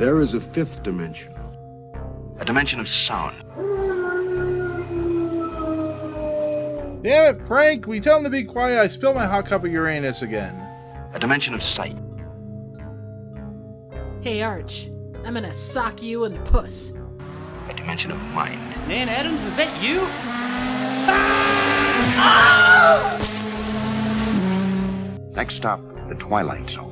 There is a fifth dimension. A dimension of sound. Damn it, Frank! We tell him to be quiet. I spilled my hot cup of Uranus again. A dimension of sight. Hey, Arch. I'm gonna sock you in the puss. A dimension of mind. Man, Adams, is that you? Next stop, the Twilight Zone.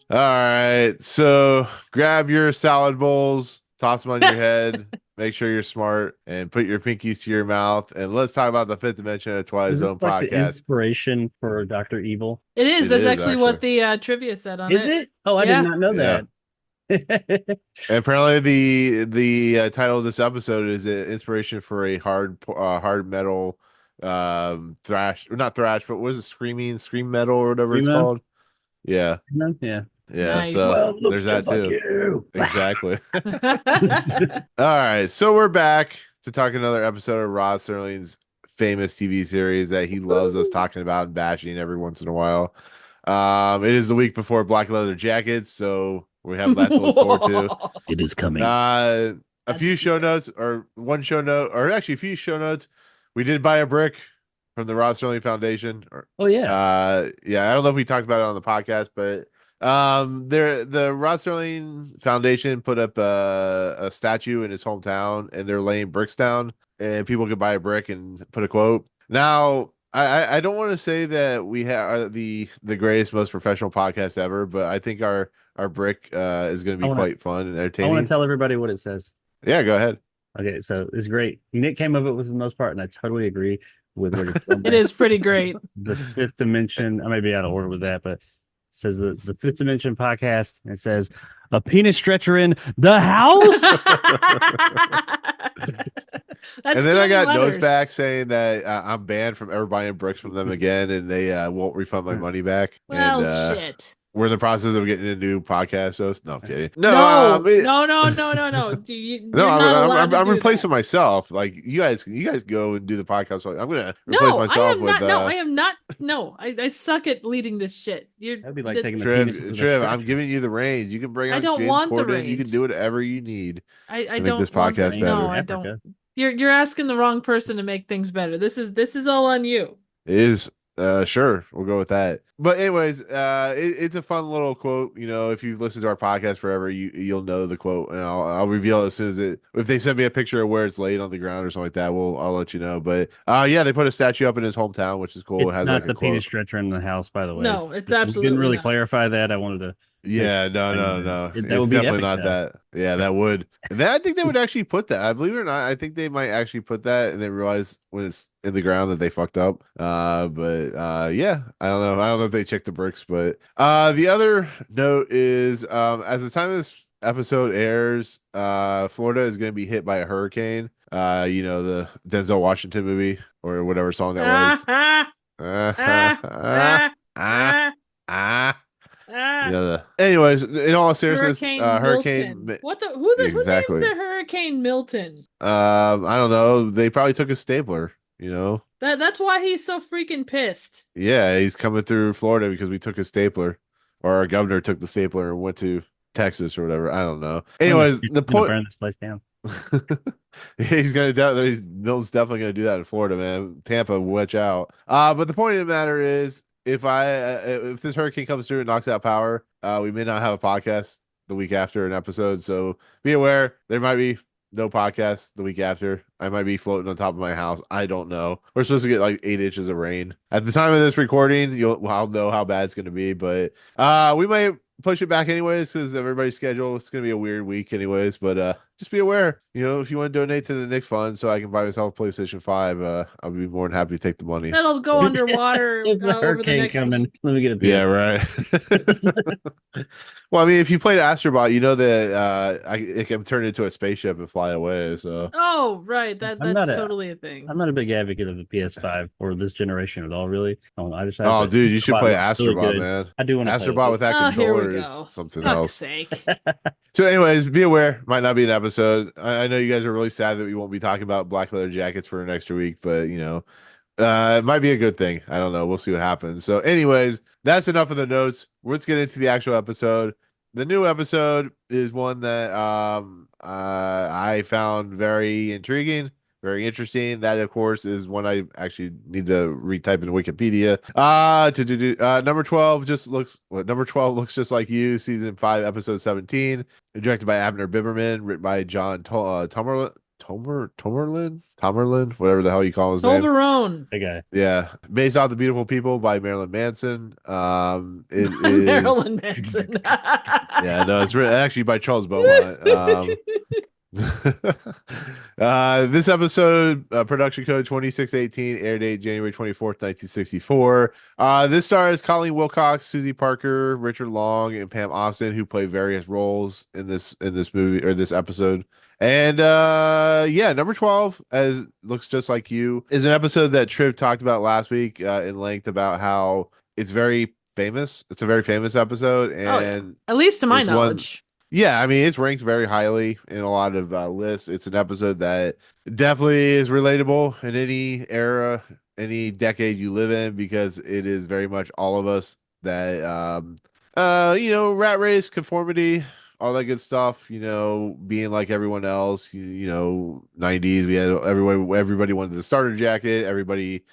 All right, so grab your salad bowls, toss them on your head, make sure you're smart, and put your pinkies to your mouth. And let's talk about the fifth dimension of the Twilight Zone like the podcast. inspiration for Dr. Evil? It is. It That's is, actually what the trivia said on it. Is it? Oh, I did not know that. And apparently, the title of this episode is an inspiration for a hard metal thrash, or not thrash, but what is it? Scream metal or whatever it's called. Yeah. Yeah, Nice. so there's that too. Exactly. All right, so we're back to talk another episode of Rod Serling's famous TV series that he loves us talking about and bashing every once in a while. It is the week before Black Leather Jackets, so we have that to look forward to. It is coming. A few show notes, or one show note, or actually a few show notes. We did buy a brick from the Rod Serling Foundation. Oh yeah. Yeah, I don't know if we talked about it on the podcast, but the Rod Serling Foundation put up a statue in his hometown, and they're laying bricks down, and people could buy a brick and put a quote. Now, I don't want to say that we are the greatest, most professional podcast ever, but I think our brick is going to be quite fun and entertaining. I want to tell everybody what it says. Yeah, go ahead. Okay, so it's great. Nick came up with it for the most part, and I totally agree with what you're It is pretty great. The fifth dimension. I may be out of order with that, but it says the fifth dimension podcast. It says a penis stretcher in the house. And then I got notes back saying that I'm banned from ever buying bricks from them again, and they won't refund my money back. Well, and, shit. We're in the process of getting a new podcast host. No, I'm kidding. No. I'm replacing myself. Like you guys go and do the podcast. I'm gonna replace myself with. I am not. No, I suck at leading this shit. That'd be like taking the penis. Triv, I'm giving you the reins. You can bring on James Corden. You can do whatever you need. I to don't make this podcast better. No, I don't. You're asking the wrong person to make things better. This is all on you. It is. Sure, we'll go with that. But anyways, it's a fun little quote. You know, if you've listened to our podcast forever, you'll know the quote, and I'll reveal it as soon as if they send me a picture of where it's laid on the ground or something like that, I'll let you know. But yeah, they put a statue up in his hometown, which is cool. It's not the penis stretcher in the house, by the way. No, it's absolutely didn't really not. clarify that. I wanted to. Yeah, no. It's definitely not that. Yeah, that would. I think they would actually put that. I believe it or not, I think they might actually put that, and they realize when it's in the ground that they fucked up. But yeah, I don't know. I don't know if they checked the bricks, but the other note is as the time of this episode airs, Florida is going to be hit by a hurricane. You know, the Denzel Washington movie or whatever song that was. Anyways, in all seriousness, Hurricane who names their Hurricane Milton? I don't know. They probably took a stapler, you know. That's why he's so freaking pissed. Yeah, he's coming through Florida because we took a stapler, or our governor took the stapler and went to Texas or whatever. I don't know. Anyways, the point. Burn this place down. Milton's definitely gonna do that in Florida, man. Tampa, watch out. But the point of the matter is, if this hurricane comes through and knocks out power, we may not have a podcast the week after an episode. So be aware, there might be no podcast the week after. I might be floating on top of my house. I don't know. We're supposed to get like 8 inches of rain. At the time of this recording, I'll know how bad it's going to be, but we might push it back anyways because everybody's schedule. It's going to be a weird week anyways, but just be aware, you know, if you want to donate to the Nick Fund so I can buy myself a PlayStation 5, I'll be more than happy to take the money. That'll go underwater. If the hurricane coming, let me get a piece. Yeah, right. Well, I mean, if you played Astrobot, you know that it can turn into a spaceship and fly away. So. Oh, right. That's totally a thing. I'm not a big advocate of the PS5 or this generation at all, really. Oh, dude, you should play Astrobot, really man. I do want to Astrobot with that controller is something else. Sake. So, anyways, be aware. Might not be an episode. I know you guys are really sad that we won't be talking about Black Leather Jackets for an extra week, but you know, It might be a good thing. I don't know. We'll see what happens. So, anyways, that's enough of the notes. Let's get into the actual episode. The new episode is one that I found very intriguing, very interesting. That, of course, is one I actually need to retype in Wikipedia. Number 12 looks just like you. Season 5, episode 17, directed by Abner Biberman, written by John Tomerlin, whatever the hell you call his name. Toblerone. Hey guy. Yeah, based off The Beautiful People by Marilyn Manson. It is Marilyn Manson. yeah, no, it's written actually by Charles Beaumont. This episode, production code 2618, air date January 24th, 1964. This stars Colin Wilcox, Suzy Parker, Richard Long, and Pam Austin, who play various roles in this movie or this episode. And yeah, number 12, as looks just like you, is an episode that Triv talked about last week in length about how it's very famous. It's a very famous episode, and at least to my it's knowledge. yeah, I mean, it's ranked very highly in a lot of lists. It's an episode that definitely is relatable in any era, any decade you live in, because it is very much all of us that, rat race, conformity, all that good stuff, being like everyone else, 90s, we had everybody wanted the starter jacket. Everybody,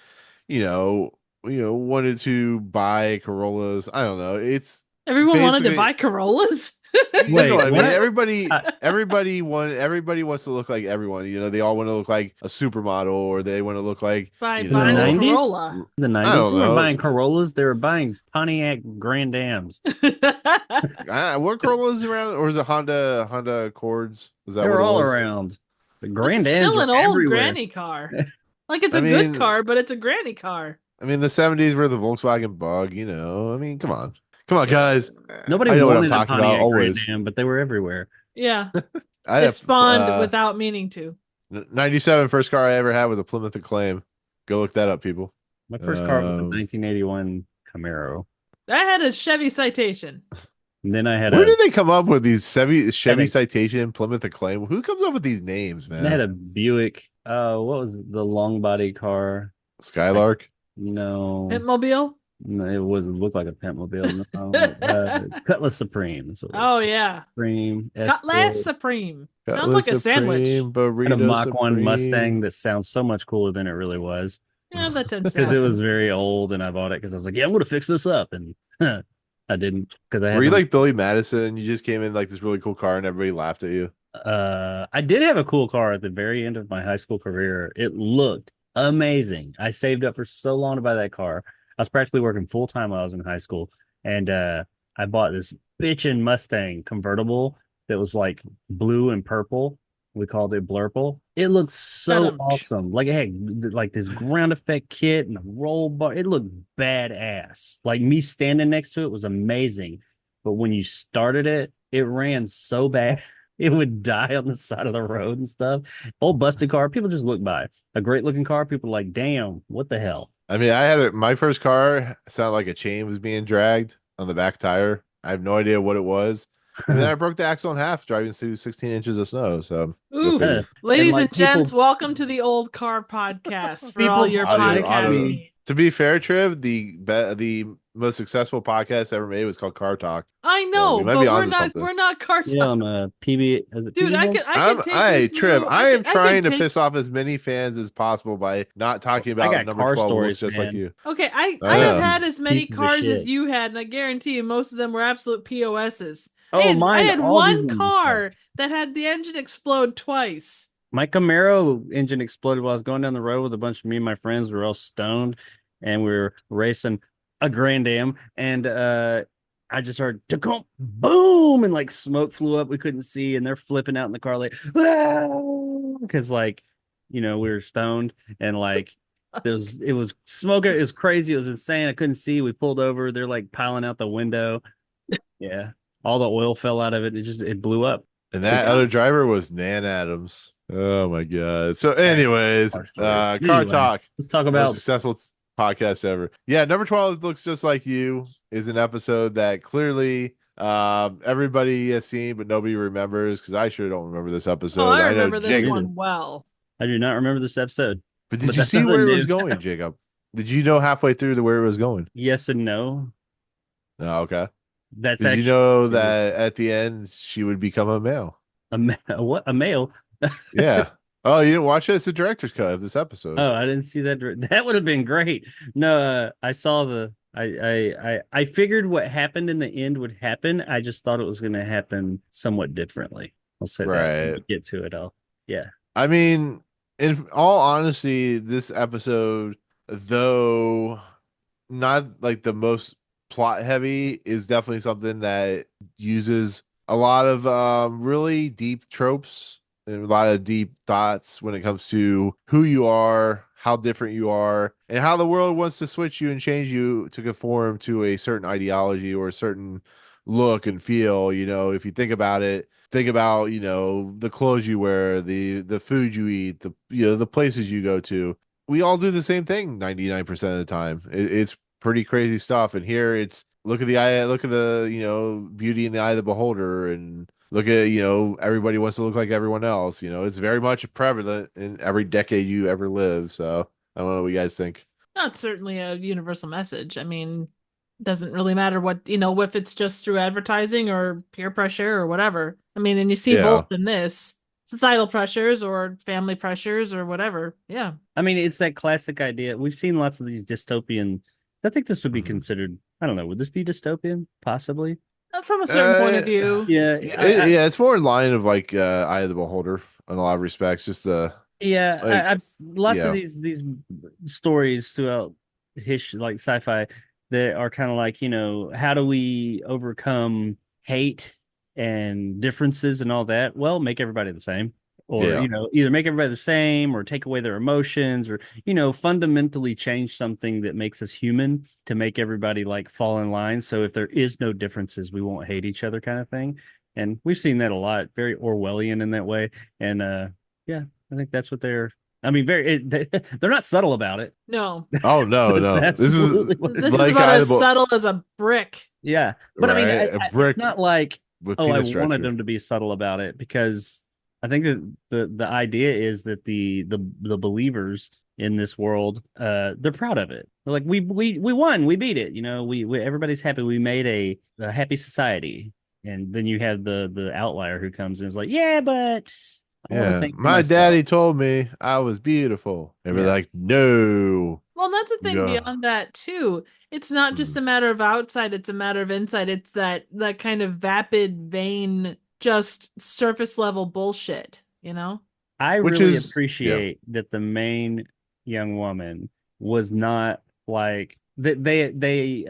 wanted to buy Corollas. I don't know. It's Everyone wanted to basically- buy Corollas. You know what I mean? what? Everybody wants to look like everyone. They all want to look like a supermodel, or they want to look like By you buying know- a 90s? Corolla. The I 90s, don't they were know. buying Corollas. They were buying Pontiac Grand Dams. were Corollas around, or was it Honda Accords? Was that They were what it all was? around. The It's Grand Dams still were an old everywhere. granny car. Like it's I a mean- good car, but it's a granny car. I mean, the 70s were the Volkswagen Bug. I mean, come on, guys. Nobody I know what I'm wanted a talking about, Pontiac Grand always. Dam, but they were everywhere. Yeah, I it have, spawned without meaning to. 97 first car I ever had was a Plymouth Acclaim. Go look that up, people. My first car was a Um, 1981 Camaro. I had a Chevy Citation. And then I had Where a did they come up with these Chevy Chevy. Citation, Plymouth Acclaim? Who comes up with these names, man? then I had a Buick. What was the long body car? Skylark. No, Pitmobile. no, it looked like a Pentmobile. No. Cutlass Supreme. That's what it was. Oh yeah, Supreme. Cutlass Escort. Supreme. Sounds Cutlass like a sandwich. Supreme, I had a Burrito Mach 1 Supreme. Mustang that sounds so much cooler than it really was. Yeah, that tends to Because it happen. was very old, and I bought it because I was like, "Yeah, I'm going to fix this up," and I didn't because I had. Were you them- like Billy Madison? You just came in like this really cool car and everybody laughed at you. I did have a cool car at the very end of my high school career. It looked amazing. I saved up for so long to buy that car. I was practically working full time while I was in high school, and I bought this bitchin' Mustang convertible that was like blue and purple. We called it Blurple. It looked so Venom. awesome. Like it had like this ground effect kit and a roll bar. It looked badass. Like me standing next to it was amazing. But when you started it, it ran so bad. It would die on the side of the road and stuff. Old busted car, people just look by. A great looking car, people are like, damn, what the hell? I mean, I had my first car sounded like a chain was being dragged on the back tire. I have no idea what it was. And then I broke the axle in half driving through 16 inches of snow. So, Ooh, figure. ladies like, and gents, people- welcome to the Old Car Podcast for People- all your Audio- podcast audio. needs. To be fair, Triv, the most successful podcast ever made was called Car Talk. I know, we might but be we're onto not something. we're not car Yeah, on PB. Is it Dude, I PB? could take Hey, you Triv, through- I am could trying to take- piss off as many fans as possible by not talking I about got number car 12 looks stories, just man. like you. Okay, I I have know. had as many Pieces of cars as shit. you had, and I guarantee you most of them were absolute POSs. Oh, I mine. had all one these- car that had the engine explode twice. My Camaro engine exploded while I was going down the road with a bunch of me and my friends. We were all stoned, and we were racing a Grand Am, and I just heard "Tacomp," boom, and like smoke flew up. We couldn't see, and they're flipping out in the car like, because like, we were stoned, and like it was smoking. It was crazy. It was insane. I couldn't see. We pulled over. They're like piling out the window. Yeah, all the oil fell out of it. It blew up. And that other driver was Nan Adams. Oh my god. So, anyways, Car Car stories. Anyway. Talk, Let's talk most about successful podcast ever. Yeah, number 12 looks just like you is an episode that clearly everybody has seen, but nobody remembers because I sure don't remember this episode. Oh, I know remember this Jake. one well. I do not remember this episode. But did But you that's see where nothing it was new. going, Jacob? Did you know halfway through to where it was going? Yes and no. Oh, okay. That's Did you actually know that at the end she would become a male? what a male. Yeah. Oh, you didn't watch it? It's the director's cut of this episode. Oh, I didn't see that. That would have been great. No, I saw the. I figured what happened in the end would happen. I just thought it was going to happen somewhat differently. I'll say that when Right. we get to it all. Yeah. I mean, in all honesty, this episode, though not like the most plot heavy, is definitely something that uses a lot of really deep tropes and a lot of deep thoughts when it comes to who you are, how different you are, and how the world wants to switch you and change you to conform to a certain ideology or a certain look and feel. You know, if you think about it, think about, you know, the clothes you wear, the food you eat, the, you know, the places you go to. We all do the same thing 99% of the time. It's pretty crazy stuff. And here it's look at the eye, look at the, you know, beauty in the eye of the beholder, and look at, you know, everybody wants to look like everyone else. You know, it's very much prevalent in every decade you ever live. So I don't know what you guys think. That's certainly a universal message. I mean, doesn't really matter what, if it's just through advertising or peer pressure or whatever. I mean, and you see Yeah. both in this societal pressures or family pressures or whatever. Yeah. I mean, it's that classic idea. We've seen lots of these dystopian. I think this would be Mhm. considered. I don't know. Would this be dystopian? Possibly. From a certain point of Uh, view. Yeah. yeah, it's more in line of like Eye of the Beholder in a lot of respects. Just the Yeah, like, I've lots of yeah, these stories throughout history, like sci-fi, that are kind of like, how do we overcome hate and differences and all that? Well, make everybody the same, or yeah. either make everybody the same, or take away their emotions, or fundamentally change something that makes us human to make everybody like fall in line. So if there is no differences, we won't hate each other, kind of thing. And we've seen that a lot, very Orwellian in that way. And yeah. I think that's what they're. I mean, they're not subtle about it. No. Oh no, That's no. This is absolutely what it This is. is like about Eye of as the Beholder, subtle as a brick. Yeah, but I mean, right? A it's brick not like, with oh, I peanut wanted stretcher. them to be subtle about it, because I think that the idea is that the believers in this world, they're proud of it. They're like, we won, we beat it. We everybody's happy. We made a happy society. And then you have the outlier who comes and is like, yeah, but I want to Yeah, think for my myself. daddy told me I was beautiful, and we're Yeah. like, no. Well, that's the We thing go, beyond that too. It's not just "Mm." a matter of outside, it's a matter of inside. It's that kind of vapid, vain, just surface level bullshit, you know? I Which really is, yeah, appreciate that the main young woman was not like that. They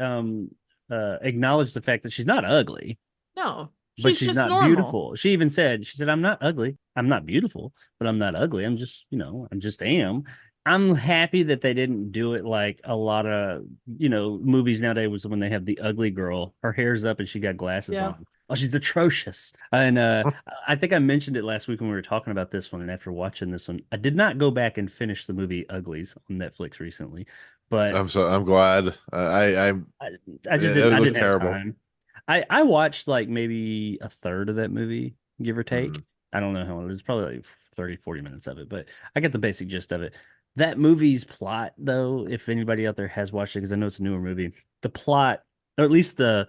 acknowledge the fact that she's not ugly, No. but She's she's just not normal. beautiful. She said, I'm not ugly. I'm not beautiful, but I'm not ugly. I'm just, I'm just am. I'm happy that they didn't do it like a lot of, movies nowadays was when they have the ugly girl, her hair's up and she got glasses Yeah. on. Oh, she's atrocious. And I think I mentioned it last week when we were talking about this one. And after watching this one, I did not go back and finish the movie Uglies on Netflix recently, but I'm glad. I, I just didn't. It I looks didn't have terrible. time. I watched like maybe a third of that movie, give or Mhm. take. I don't know how long it is. Probably like 30, 40 minutes of it, but I get the basic gist of it. That movie's plot, though, if anybody out there has watched it, because I know it's a newer movie, the plot, or at least the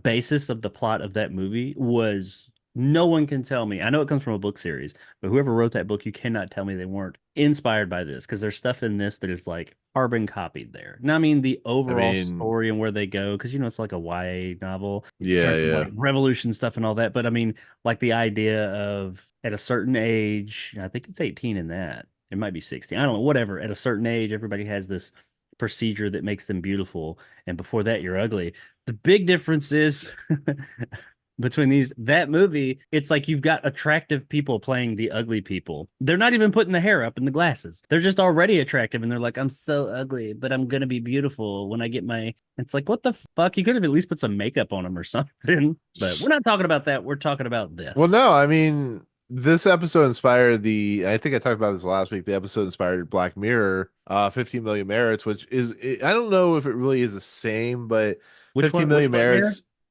basis of the plot of that movie was, no one can tell me. I know it comes from a book series, but whoever wrote that book, you cannot tell me they weren't inspired by this, because there's stuff in this that is like carbon copied there. Now, I mean, the I overall mean, story and where they go, because it's like a YA novel in yeah, terms of yeah. like revolution stuff and all that. But I mean, like the idea of at a certain age, I think it's 18 in that. It might be 16. I don't know, whatever. At a certain age, everybody has this procedure that makes them beautiful. And before that, you're ugly. The big difference is between that movie, it's like you've got attractive people playing the ugly people. They're not even putting the hair up and the glasses. They're just already attractive, and they're like, I'm so ugly, but I'm gonna be beautiful when I get my. It's like, what the fuck? You could have at least put some makeup on them or something. But we're not talking about that. We're talking about Well, this. no, I mean, this episode inspired I think I talked about this last week. The episode inspired Black Mirror, 15 Million Merits, which is, I don't know if it really is the same, but Which 15 one? Which Million Black Mirror?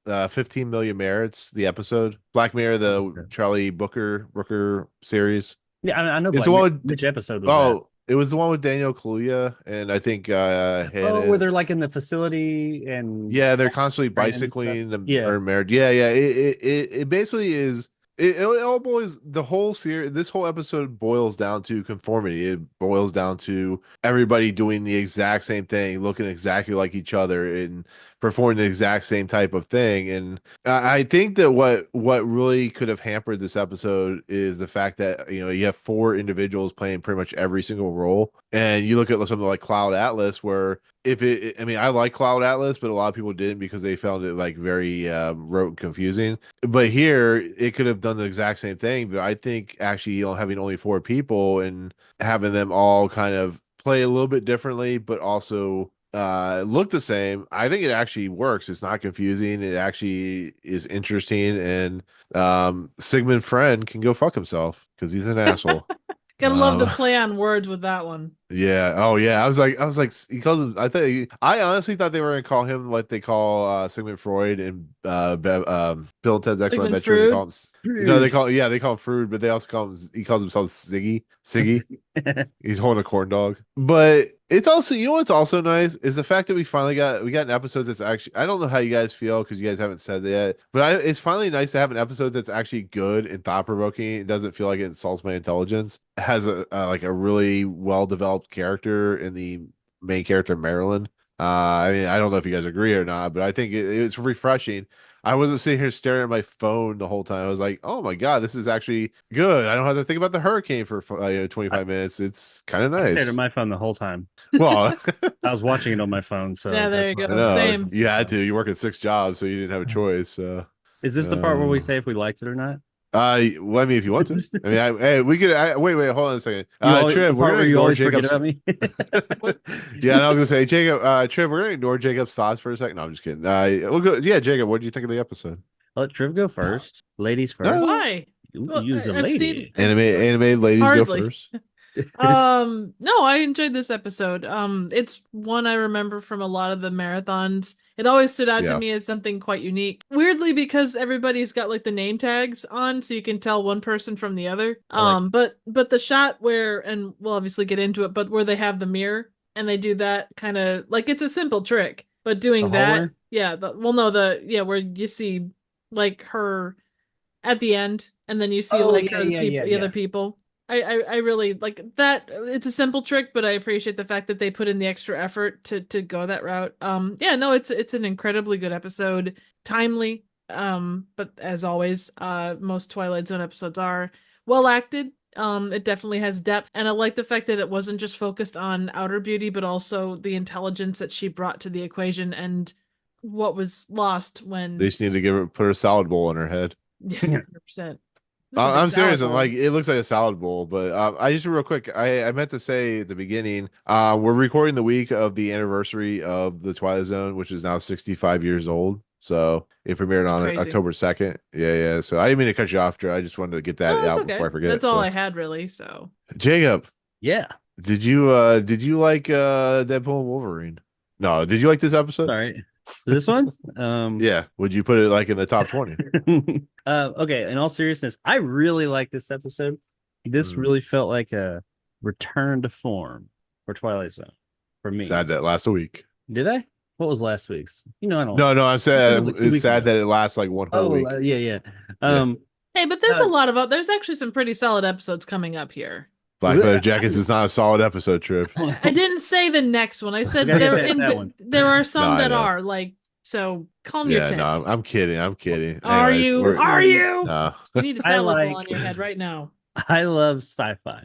Merits, 15 Million Merits, the episode, Black Mirror, the Okay. Charlie Booker series. Yeah, I know It's Black the one Mirror. with Which episode was that? oh, it was the one with Daniel Kaluuya and I think Oh, Hannah. where they're like in the facility and Yeah, they're constantly training and stuff. bicycling Yeah. or married. Yeah, yeah. It basically is. It all boils the whole series. This whole episode boils down to conformity. It boils down to everybody doing the exact same thing, looking exactly like each other, and performing the exact same type of thing. And I think that what really could have hampered this episode is the fact that you have four individuals playing pretty much every single role, and you look at something like Cloud Atlas, where I mean, I like Cloud Atlas, but a lot of people didn't because they found it like very rote and confusing. But here, it could have done the exact same thing. But I think actually, having only four people and having them all kind of play a little bit differently, but also look the same, I think it actually works. It's not confusing. It actually is interesting. And Sigmund Friend can go fuck himself because he's an asshole. Gotta love the play on words with that one. Yeah. Oh, yeah. I was like, he calls him. I honestly thought they were gonna call him what they call Sigmund Freud and Bill and Ted's Excellent Sigmund Adventures. They call him. No, Freud. they call him Freud, but they also call him. He calls himself Siggy. Siggy. He's holding a corn dog. But it's also, what's also nice is the fact that we got an episode that's actually, I don't know how you guys feel because you guys haven't said that yet, but it's finally nice to have an episode that's actually good and thought provoking. It doesn't feel like it insults my intelligence. It has like a really well developed character in the main character Marilyn. I mean, I don't know if you guys agree or not, but I think it's refreshing. I wasn't sitting here staring at my phone the whole time. I was like, "Oh my god, this is actually good. I don't have to think about the hurricane for 25 minutes. It's kind of I stared nice." at my phone the whole time. Well, I was watching it on my phone. So Yeah, there that's you why. go. I know. Same. You had to. You work at 6 jobs, so you didn't have a choice. Is this the part where we say if we liked it or not? Well, I mean, if you want to, I mean, hey, we could. Wait, hold on a second. Triv, The we're part gonna where you ignore always forget Jacob's. about me. Yeah, and I was gonna say, Jacob, Triv, we're gonna ignore Jacob's thoughts for a second. No, I'm just kidding. We'll go. Yeah, Jacob, what do you think of the episode? Let Triv go first. Ladies first. No. Why? You Well, use a I've lady. seen- Animated ladies Hardly. go first. No, I enjoyed this episode. It's one I remember from a lot of the marathons. It always stood out Yeah. to me as something quite unique. Weirdly, because everybody's got like the name tags on, so you can tell one person from the other. But the shot where, and we'll obviously get into it, but where they have the mirror and they do that kind of like it's a simple trick, but doing The that, hallway? yeah. Where you see like her at the end, and then you see Oh, like yeah, her, yeah, the yeah, other yeah. people. I really like that. It's a simple trick, but I appreciate the fact that they put in the extra effort to go that route. Yeah, no, it's an incredibly good episode, timely. But as always, most Twilight Zone episodes are well acted. It definitely has depth, and I like the fact that it wasn't just focused on outer beauty, but also the intelligence that she brought to the equation and what was lost when They just need to put her salad bowl in her head. 100%. I'm serious. I'm like, it looks like a salad bowl, but I just real quick, I meant to say at the beginning, we're recording the week of the anniversary of the Twilight Zone, which is now 65 years old. So it premiered That's on crazy. October 2nd. Yeah. So I didn't mean to cut you off, Drew. I just wanted to get that No, it's out okay. before I forget. That's all So. I had really. So Jacob, Yeah. did you like Deadpool and Wolverine? No, did you like this episode? Sorry. This one? Yeah. Would you put it like in the top 20? Okay, in all seriousness, I really like this episode. This really felt like a return to form for Twilight Zone for me. Sad that last week. Did I? What was last week's? I don't. No, I'm saying Like 2 it's weeks sad ago. that it lasts like one whole week. Yeah. hey, but there's a lot of there's actually some pretty solid episodes coming up here. Black Leather Jackets is not a solid episode, Trip. I didn't say the next one. I said We gotta there get past that one. there are some No, I that know. are like so. Calm your Yeah, tits. no, I'm kidding. Are Anyways, you? we're- Are you? No. You need a I salad bowl like- on your head right now. I love sci-fi,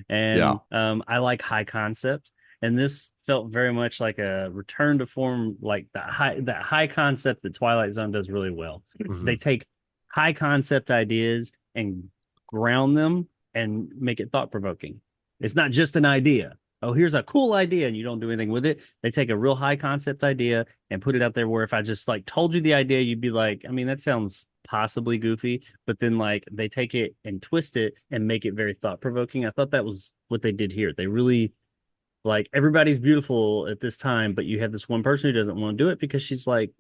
and Yeah. I like high concept, and this felt very much like a return to form, like that high concept that Twilight Zone does really well. Mhm. They take high concept ideas and ground them and make it thought provoking. It's not just an idea. Oh, here's a cool idea, and you don't do anything with it. They take a real high concept idea and put it out there where if I just like told you the idea, you'd be like, I mean, that sounds possibly goofy, but then like they take it and twist it and make it very thought provoking. I thought that was what they did here. They really like everybody's beautiful at this time, but you have this one person who doesn't want to do it because she's like,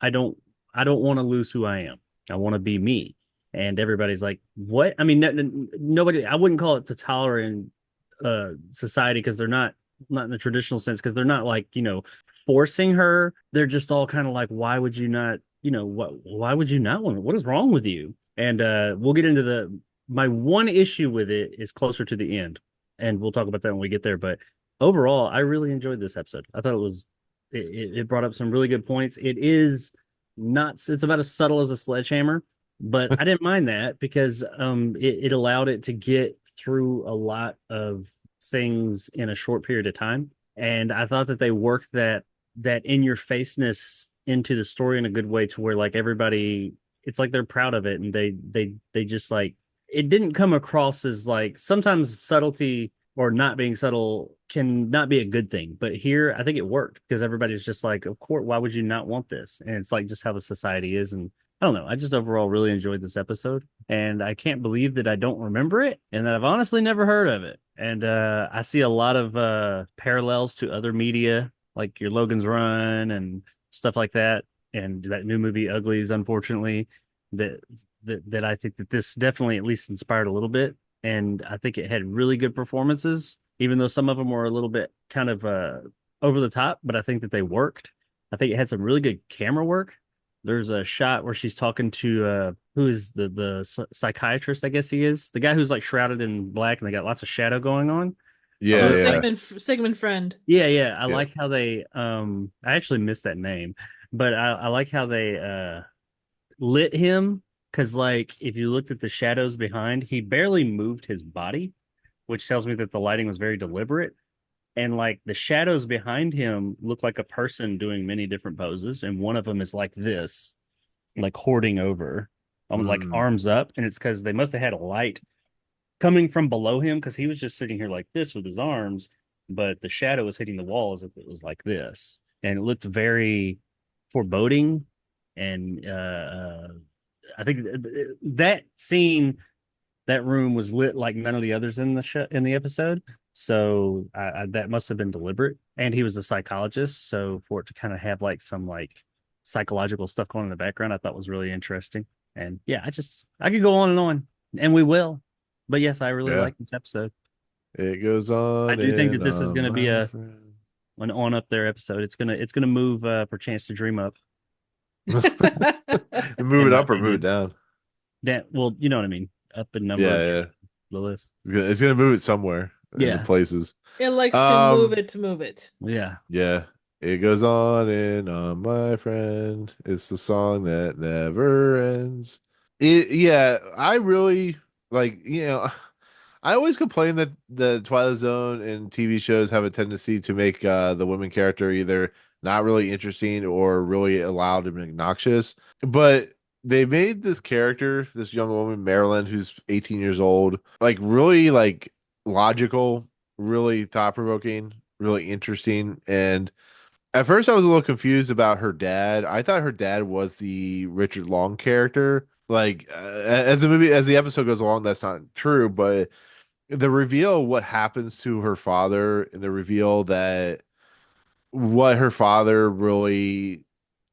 I don't want to lose who I am. I want to be me. and everybody's like, "What?" I mean, nobody. I wouldn't call it a tolerant society because they're not in the traditional sense because they're not like forcing her. They're just all kind of like, "Why would you not? Why would you not want it? What is wrong with you?" And we'll get into my one issue with it is closer to the end, and we'll talk about that when we get there. But overall, I really enjoyed this episode. I thought it brought up some really good points. It is not, it's about as subtle as a sledgehammer, but I didn't mind that because it allowed it to get through a lot of things in a short period of time. And I thought that they worked that in your faceness into the story in a good way to where like everybody, it's like they're proud of it, and they just like, it didn't come across as like, sometimes subtlety or not being subtle can not be a good thing. But here, I think it worked because everybody's just like, of course, why would you not want this? And it's like just how the society is. And I don't know. I just overall really enjoyed this episode. And I can't believe that I don't remember it and that I've honestly never heard of it. And I see a lot of parallels to other media, like your Logan's Run and stuff like that. And that new movie, Uglies, unfortunately, that I think that this definitely at least inspired a little bit. And I think it had really good performances, even though some of them were a little bit kind of over the top, but I think that they worked. I think it had some really good camera work. There's a shot where she's talking to who is the psychiatrist, I guess he is, the guy who's like shrouded in black and they got lots of shadow going on. Yeah, Oh, yeah. Sigmund Friend. Yeah. I Yeah. like how they I actually missed that name, but I like how they lit him, because like if you looked at the shadows behind, he barely moved his body, which tells me that the lighting was very deliberate. And like the shadows behind him look like a person doing many different poses, and one of them is like this, like hoarding over, like arms up, and it's because they must have had a light coming from below him because he was just sitting here like this with his arms, but the shadow was hitting the wall as if it was like this, and it looked very foreboding. And I think that scene, that room was lit like none of the others in in the episode. So that must have been deliberate. And he was a psychologist, so for it to kind of have like some like psychological stuff going in the background, I thought was really interesting. And yeah, I could go on, and we will. But yes, I really Yeah. like this episode. It goes on. I do think that this is going to be my friend. an on up there episode. It's gonna move perchance to dream up. Move In it my up or move it opinion. down. Well, you know what I mean. Up in number Yeah, again, yeah. the list. It's gonna move it somewhere in the Yeah. places. It likes to move it to move it. Yeah. Yeah. It goes on and on, my friend. It's the song that never ends. Yeah, I really like, I always complain that the Twilight Zone and TV shows have a tendency to make the women character either not really interesting or really loud and obnoxious. But they made this character, this young woman, Marilyn, who's 18 years old, like really like logical, really thought provoking, really interesting. And at first I was a little confused about her dad. I thought her dad was the Richard Long character. Like as the episode goes along, that's not true, but the reveal of what happens to her father and the reveal that what her father really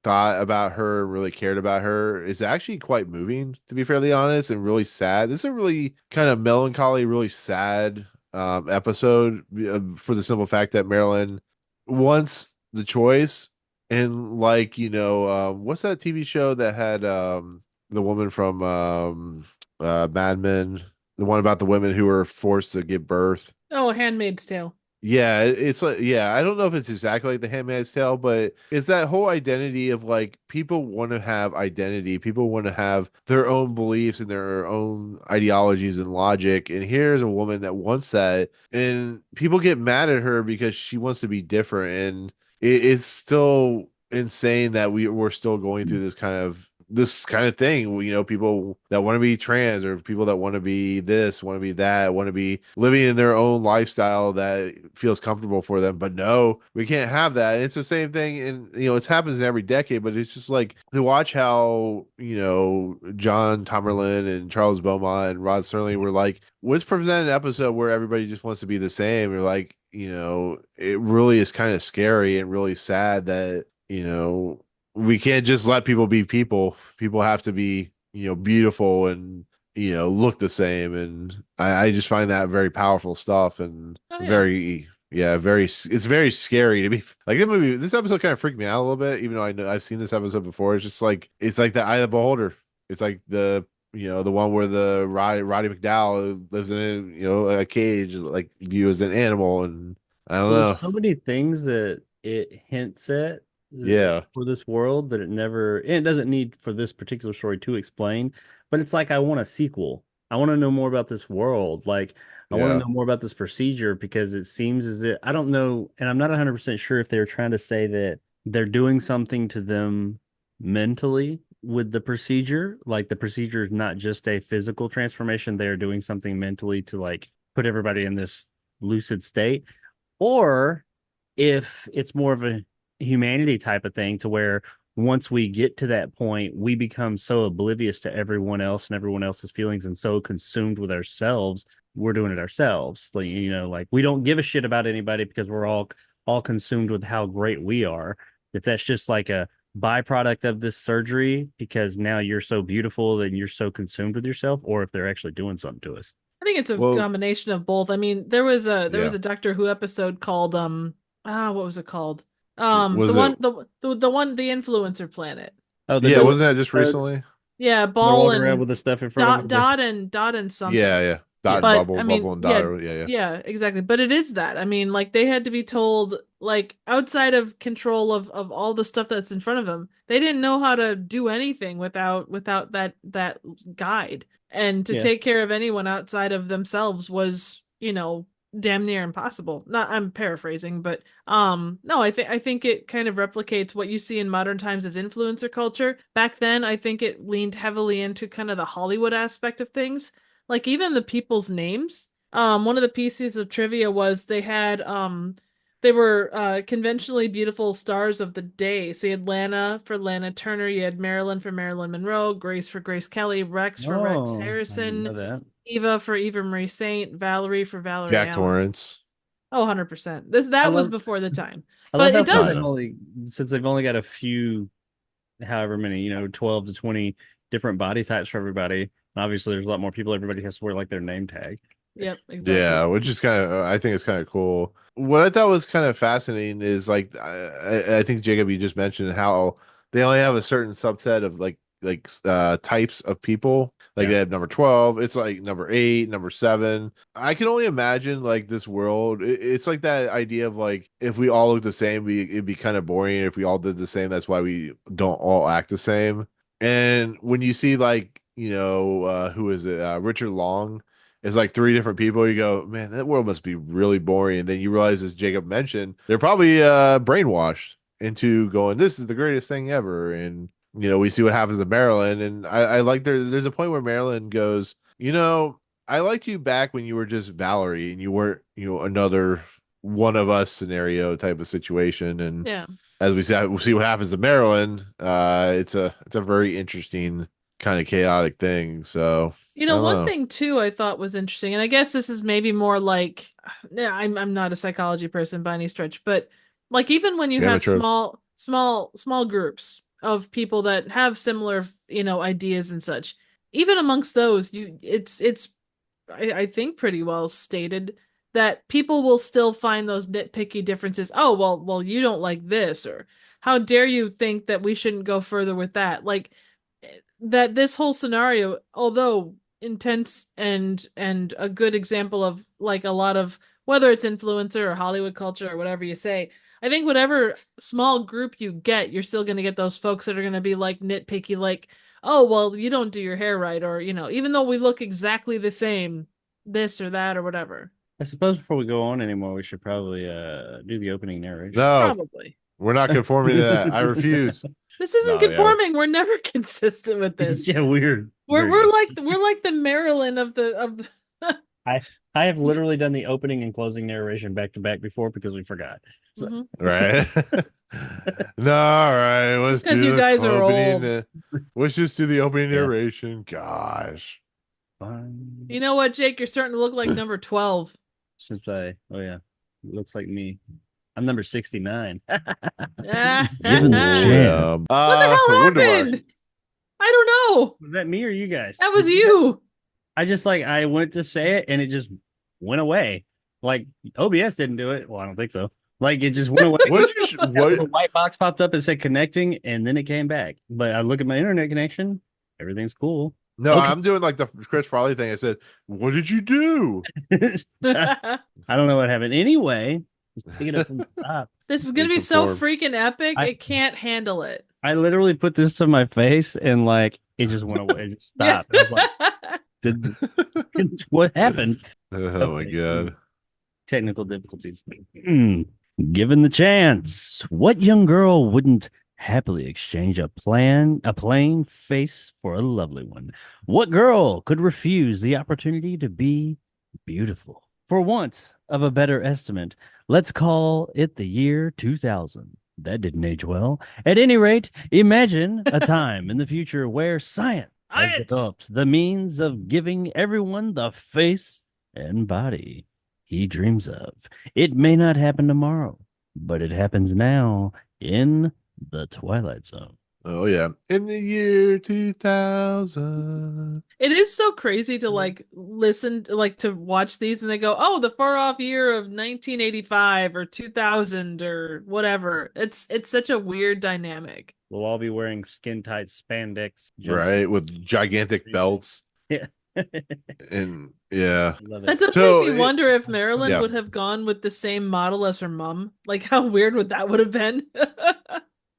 thought about her, really cared about her is actually quite moving, to be fairly honest, and really sad. This is a really kind of melancholy, really sad episode for the simple fact that Marilyn wants the choice. And like, what's that TV show that had the woman from Mad Men, the one about the women who were forced to give birth? Oh, Handmaid's Tale. Yeah, it's like, yeah, I don't know if it's exactly like the Handmaid's Tale, but it's that whole identity of like people want to have identity, people want to have their own beliefs and their own ideologies and logic. And here's a woman that wants that, and people get mad at her because she wants to be different. And it's still insane that we're still going through this kind of thing. People that want to be trans or people that want to be this, want to be that, want to be living in their own lifestyle that feels comfortable for them. But no, we can't have that. It's the same thing. And, it happens in every decade, but it's just like to watch how, John Tomerlin and Charles Beaumont and Rod Serling were like, let's present an episode where everybody just wants to be the same. Or like, it really is kind of scary and really sad that, we can't just let people be people. People have to be, beautiful and look the same, and I just find that very powerful stuff and Oh, yeah. very it's very scary to be like this episode kind of freaked me out a little bit, even though I know I've seen this episode before. It's just like it's like the Eye of the Beholder. It's like the the one where the Roddy McDowell lives in a cage, like you as an animal, and I don't Well, know. there's so many things that it hints at Yeah. for this world that it doesn't need for this particular story to explain, but it's like I want a sequel. I want to know more about this world. Like I want to Yeah. know more about this procedure because it seems as if I don't know, and I'm not 100% sure if they're trying to say that they're doing something to them mentally with the procedure. Like the procedure is not just a physical transformation, they're doing something mentally to like put everybody in this lucid state, or if it's more of a humanity type of thing to where once we get to that point, we become so oblivious to everyone else and everyone else's feelings and so consumed with ourselves, we're doing it ourselves. Like, like we don't give a shit about anybody because we're all consumed with how great we are. If that's just like a byproduct of this surgery because now you're so beautiful and you're so consumed with yourself, or if they're actually doing something to us. I think it's a Well, combination of both. I mean, there was a yeah. Doctor Who episode called what was it called? Was The it? one the one the Influencer Planet. Oh, Yeah, the wasn't that just recently? Yeah, they're Ball walking around and with the stuff in front of them. Dot and something. Yeah, yeah. Dot and But bubble, I bubble mean, and yeah, dot. Yeah, yeah. yeah, exactly. But it is that. I mean, like they had to be told, like outside of control of all the stuff that's in front of them, they didn't know how to do anything without that guide. And to Yeah. take care of anyone outside of themselves was, damn near impossible. Not I'm paraphrasing, but no, I think it kind of replicates what you see in modern times as influencer culture. Back then, I think it leaned heavily into kind of the Hollywood aspect of things. Like even the people's names. One of the pieces of trivia was they were conventionally beautiful stars of the day. So you had Lana for Lana Turner, you had Marilyn for Marilyn Monroe, Grace for Grace Kelly, Rex for Rex Oh, I didn't know Harrison, that. Eva for Eva Marie Saint, Valerie for Valerie Jack Allen. Torrance. Oh, 100%. I That was love before the time. I love But how it does since they've only got a few, however many, 12 to 20 different body types for everybody. And obviously, there's a lot more people. Everybody has to wear like their name tag. Yep, exactly. Yeah, which is kind of I think it's kind of cool. What I thought was kind of fascinating is like I think Jacob, you just mentioned how they only have a certain subset of types of people. Like Yeah. they have number 12, it's like number 8, number 7. I can only imagine like this world. It's like that idea of like if we all look the same, it'd be kind of boring. If we all did the same, that's why we don't all act the same. And when you see like who is it? Richard Long. It's like 3 different people. You go, man, that world must be really boring. And then you realize, as Jacob mentioned, they're probably brainwashed into going, this is the greatest thing ever. And we see what happens to Marilyn. And I like there's a point where Marilyn goes, I liked you back when you were just Valerie and you weren't, another one of us scenario type of situation. And Yeah. as we said, we'll see what happens to Marilyn. It's a very interesting kind of chaotic thing. So I don't One know. thing too I thought was interesting, and I guess this is maybe more like, yeah, I'm not a psychology person by any stretch, but like even when you have Amateur. small groups of people that have similar, ideas and such, even amongst those, it's I think pretty well stated that people will still find those nitpicky differences. Oh, well, you don't like this, or how dare you think that we shouldn't go further with that? Like that this whole scenario, although intense and a good example of like a lot of whether it's influencer or Hollywood culture or whatever you say, I think whatever small group you get, you're still going to get those folks that are going to be like nitpicky, like, oh, well, you don't do your hair right, or even though we look exactly the same, this or that or whatever. I suppose before we go on anymore, we should probably do the opening narration. No, Probably. we're not conforming to that. I refuse. This isn't No, conforming. We're never consistent with this. Yeah, weird. We're like the Maryland of the I have literally done the opening and closing narration back to back before because we forgot. So, Mhm. Right. No, all right. Let's Because do you the guys are opening. old. Let's just do the opening Yeah. narration. Gosh. fine. You know what, Jake? You're starting to look like number 12. Oh yeah, it looks like me. I'm number 69. What Given the the chance. hell Wonder Bar. happened? I I don't know. Was that me or you guys? That was you. I just like I went to say it and it just went away. Like OBS didn't do it. Well, I don't think so. Like it just went away. What did you? A What? white box popped up and said connecting, and then it came back. But I look at my internet connection, everything's cool. No, Okay. I'm doing like the Chris Farley thing. I said, "What did you do?" I don't know what happened. Anyway, pick it up from the top. This is gonna be so Conform. freaking epic. I- It can't handle it. I literally put this to my face and like it just went away. It just stopped. I was like, what happened? Oh my god! Technical difficulties. Given the chance, what young girl wouldn't happily exchange a plain face for a lovely one? What girl could refuse the opportunity to be beautiful? For want of a better estimate, let's call it the year 2000. That didn't age well. At any rate, imagine a time in the future where science has Science! developed the means of giving everyone the face and body he dreams of. It may not happen tomorrow, but it happens now in the Twilight Zone. Oh yeah, in the year 2000. It is so crazy to like listen to, like to watch these and they go, "Oh, the far off year of 1985 or 2000 or whatever." It's such a weird dynamic. We'll all be wearing skin tight spandex. Right, with gigantic belts. Yeah. And yeah, Love That it. does So, make me wonder if Marilyn yeah. would have gone with the same model as her mom. Like how weird would that would have been?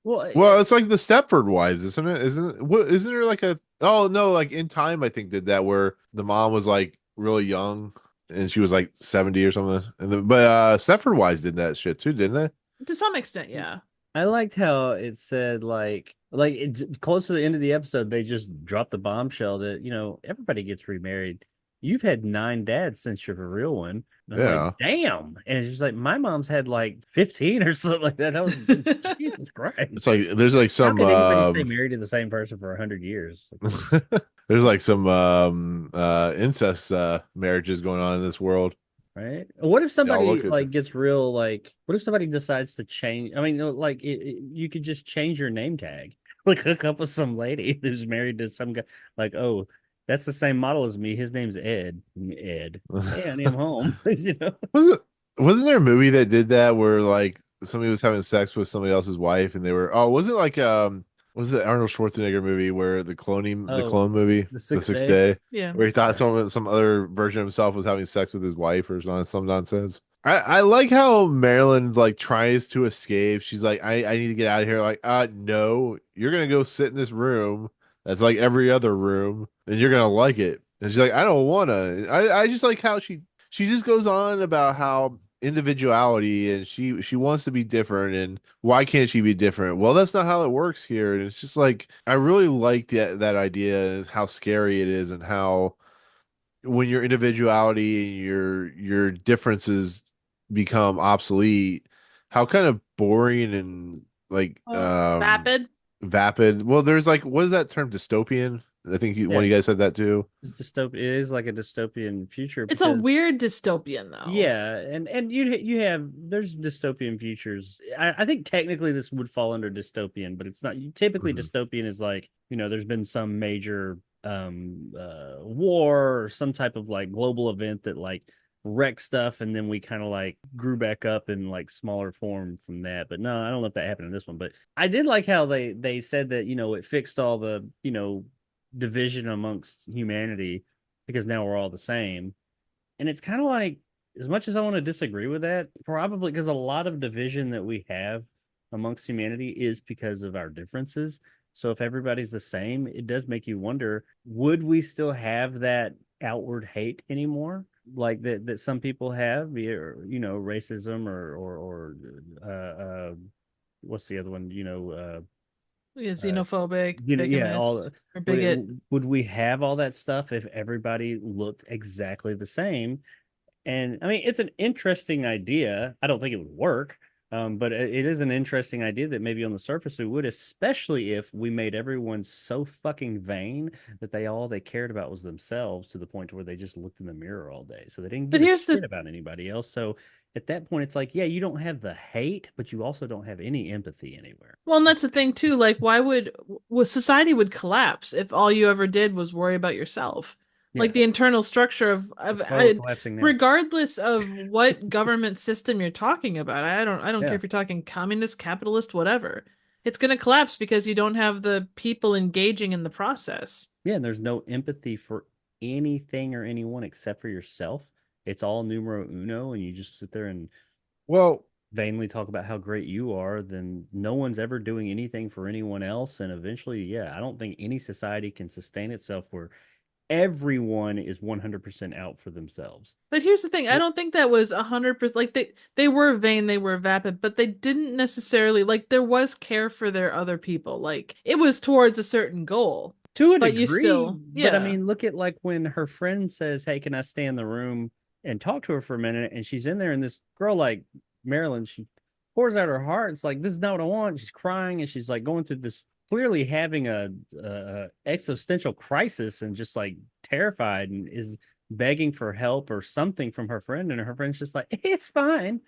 well, it's like the Stepford Wives, isn't it? Isn't there like a? Oh no, like In Time, I think did that where the mom was like really young and she was like 70 or something. But Stepford Wives did that shit too, didn't they? To some extent, yeah. I liked how it said like it's close to the end of the episode, they just dropped the bombshell that, everybody gets remarried. You've had 9 dads since you're a real one. And I'm Yeah. like, damn. And she's like, my mom's had like 15 or something like that. That was Jesus Christ. It's like there's like How some could anybody stay married to the same person for 100 years? there's like some incest marriages going on in this world. Right? What if somebody look at like gets real like? What if somebody decides to change? I mean, like you could just change your name tag, like hook up with some lady who's married to some guy. Like, oh, that's the same model as me. His name's Ed. Ed. Hey, I need him home. Wasn't there a movie that did that where like somebody was having sex with somebody else's wife and they were was it like was it Arnold Schwarzenegger movie where the clone movie, The The Sixth Sixth Day? Day, Yeah. where he thought some other version of himself was having sex with his wife or some nonsense. I like how Marilyn like tries to escape. She's like, I need to get out of here. Like, no, you're gonna go sit in this room that's like every other room, and you're gonna like it. And she's like, I don't wanna. I just like how she just goes on about how individuality and she wants to be different and why can't she be different. Well, that's not how it works here. And it's just like I really like that idea and how scary it is and how when your individuality and your differences become obsolete, how kind of boring and like vapid. Well, there's like, what is that term, dystopian? I think one of you guys said that too. It's dystopian. It is like a dystopian future. It's a weird dystopian though. Yeah, and you have there's dystopian futures. I think technically this would fall under dystopian, but it's not. Typically, dystopian is like there's been some major war or some type of like global event that like wrecked stuff, and then we kind of like grew back up in like smaller form from that. But no, I don't know if that happened in this one. But I did like how they said that it fixed all the division amongst humanity because now we're all the same. And it's kind of like, as much as I want to disagree with that, probably because a lot of division that we have amongst humanity is because of our differences. So if everybody's the same, it does make you wonder, would we still have that outward hate anymore? Like that some people have, racism or what's the other one? Xenophobic, or bigot. Would we have all that stuff if everybody looked exactly the same? And I mean, it's an interesting idea. I don't think it would work, But it is an interesting idea that maybe on the surface we would, especially if we made everyone so fucking vain that all they cared about was themselves to the point where they just looked in the mirror all day. So they didn't But give a here's shit the about anybody else. So at that point, it's like, yeah, you don't have the hate, but you also don't have any empathy anywhere. well, and that's the thing too. Like, why would society would collapse if all you ever did was worry about yourself? Like Yeah, the internal structure of that's why we're collapsing now. regardless of what government system you're talking about. I don't care Yeah. if you're talking communist, capitalist, whatever. It's going to collapse because you don't have the people engaging in the process. Yeah, and there's no empathy for anything or anyone except for yourself. It's all numero uno, and you just sit there and Well, vainly talk about how great you are, then no one's ever doing anything for anyone else. And eventually, yeah, I don't think any society can sustain itself where everyone is 100% out for themselves. But here's the thing, I don't think that was 100%. Like they were vain, they were vapid, but they didn't necessarily like there was care for their other people. Like it was towards a certain goal. To a But you degree, still, but I yeah. mean, look at like when her friend says, "Hey, can I stay in the room and talk to her for a minute?" And she's in there, and this girl, like Marilyn, she pours out her heart. It's like, this is not what I want. She's crying, and she's like going through this, clearly having a existential crisis, and just like terrified, and is begging for help or something from her friend. And her friend's just like, "It's fine."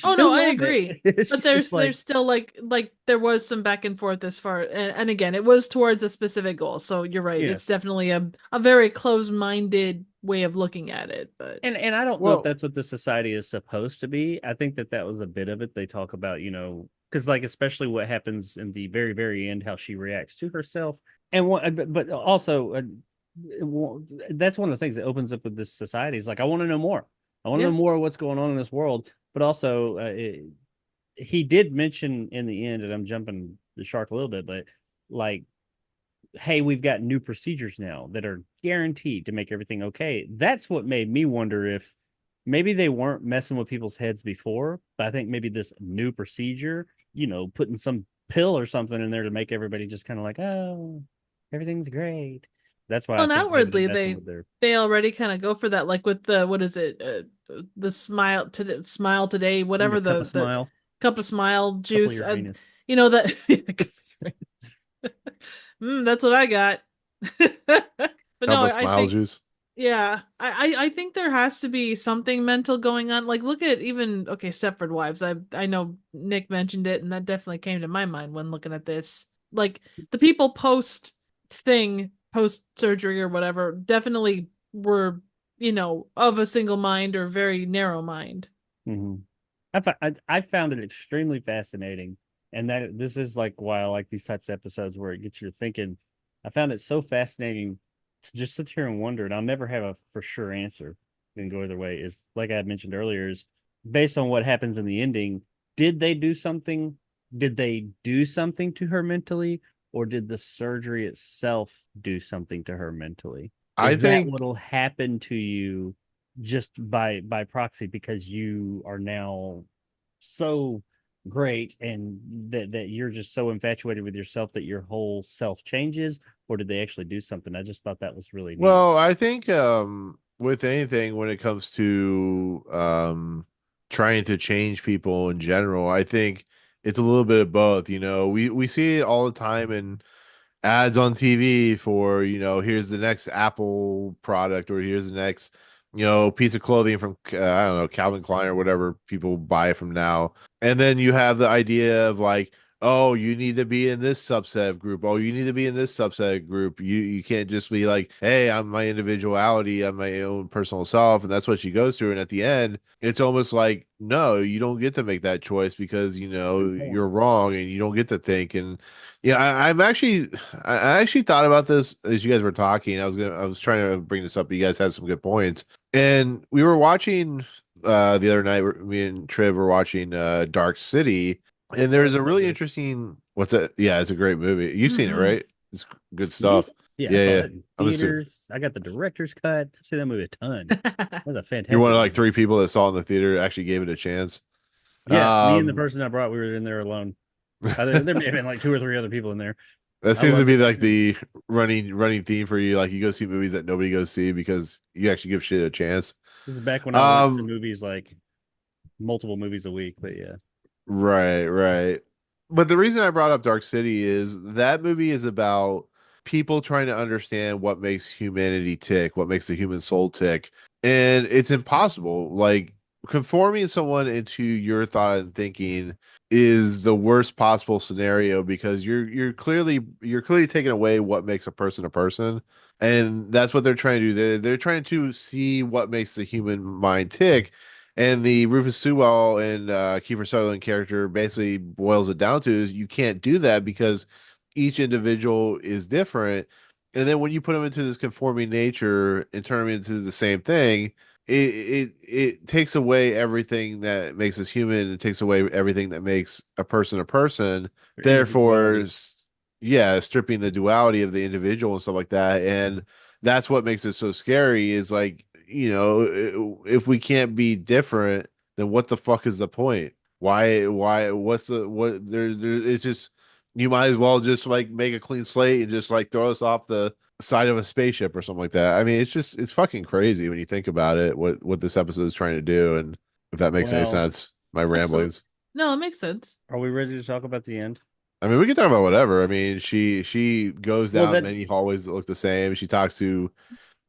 Oh no, She'll I love agree. it. But She's there's like, there's still like there was some back and forth as far and again, it was towards a specific goal. So you're right. yeah. It's definitely a very closed-minded way of looking at it, but And I don't know if well, that's what the society is supposed to be. I think that was a bit of it. They talk about, because like especially what happens in the very very end, how she reacts to herself, and what, but also that's one of the things that opens up with this society is like, I want to know more. I want to yeah. know more of what's going on in this world. But also, he did mention in the end, and I'm jumping the shark a little bit, but like, hey, we've got new procedures now that are guaranteed to make everything okay. That's what made me wonder if maybe they weren't messing with people's heads before, but I think maybe this new procedure, putting some pill or something in there to make everybody just kind of like, oh, everything's great. That's why Well, I and think maybe they're outwardly messing with their they already kind of go for that, like with the what is it, the smile today, whatever cup of the smile, cup of smile couple of juice, your anus. you know that. That's what I got. But no, help us I smile think juice. yeah, I think there has to be something mental going on. Like look at even okay, Stepford Wives. I know Nick mentioned it, and that definitely came to my mind when looking at this. Like the people post surgery or whatever, definitely were of a single mind or very narrow mind. Mm-hmm. I found it extremely fascinating, and that this is like why I like these types of episodes where it gets you thinking. I found it so fascinating to just sit here and wonder, and I'll never have a for sure answer. Can go either way. Is like I had mentioned earlier, is based on what happens in the ending. Did they do something? Did they do something to her mentally, or did the surgery itself do something to her mentally? I Is that think what'll happen to you just by proxy because you are now so great and that you're just so infatuated with yourself that your whole self changes, or did they actually do something? I just thought that was really neat. Well, I think with anything when it comes to trying to change people in general, I think it's a little bit of both. We see it all the time in ads on TV for, here's the next Apple product or here's the next, piece of clothing from I don't know, Calvin Klein or whatever people buy from now. And then you have the idea of like, oh, you need to be in this subset group. Oh, you need to be in this subset group. You can't just be like, hey, I'm my individuality, I'm my own personal self, and that's what she goes through. And at the end, it's almost like, no, you don't get to make that choice because you're wrong and you don't get to think. And yeah, I actually thought about this as you guys were talking. I was trying to bring this up, but you guys had some good points. And we were watching the other night, me and Triv were watching Dark City. And there's a really interesting. What's that? Yeah, it's a great movie. You've seen it, Mm-mm. right? It's good stuff. Yeah, I Yeah, saw yeah. that in I'm assuming theaters. I got the director's cut. I see that movie a ton. That was a fantastic you're one of like movie. 3 people that saw it in the theater actually gave it a chance. Yeah, me and the Um, person I brought, we were in there alone. There may have been like 2 or 3 other people in there. that I seems to loved be it. like the running theme for you. Like you go see movies that nobody goes see because you actually give shit a chance. This is back when I went to Um, movies like multiple movies a week, but yeah. Right. But the reason I brought up Dark City is that movie is about people trying to understand what makes humanity tick, what makes the human soul tick. And it's impossible. Like conforming someone into your thought and thinking is the worst possible scenario because you're clearly taking away what makes a person a person. And that's what they're trying to do. They're trying to see what makes the human mind tick. And the Rufus Sewell and Kiefer Sutherland character basically boils it down to is you can't do that because each individual is different. And then when you put them into this conforming nature and turn them into the same thing, it takes away everything that makes us human. It takes away everything that makes a person a person. Their Therefore, individuality. yeah, stripping the duality of the individual and stuff like that. And that's what makes it so scary is like, if we can't be different, then what the fuck is the point? What's it's just, you might as well just like make a clean slate and just like throw us off the side of a spaceship or something like that. I mean, it's fucking crazy when you think about it, what this episode is trying to do. And if that makes any Well, sense, my Absolutely. ramblings. No, it makes sense. are we ready to talk about the end? I mean, we can talk about whatever. I mean, she goes Well, down that many hallways that look the same. She talks to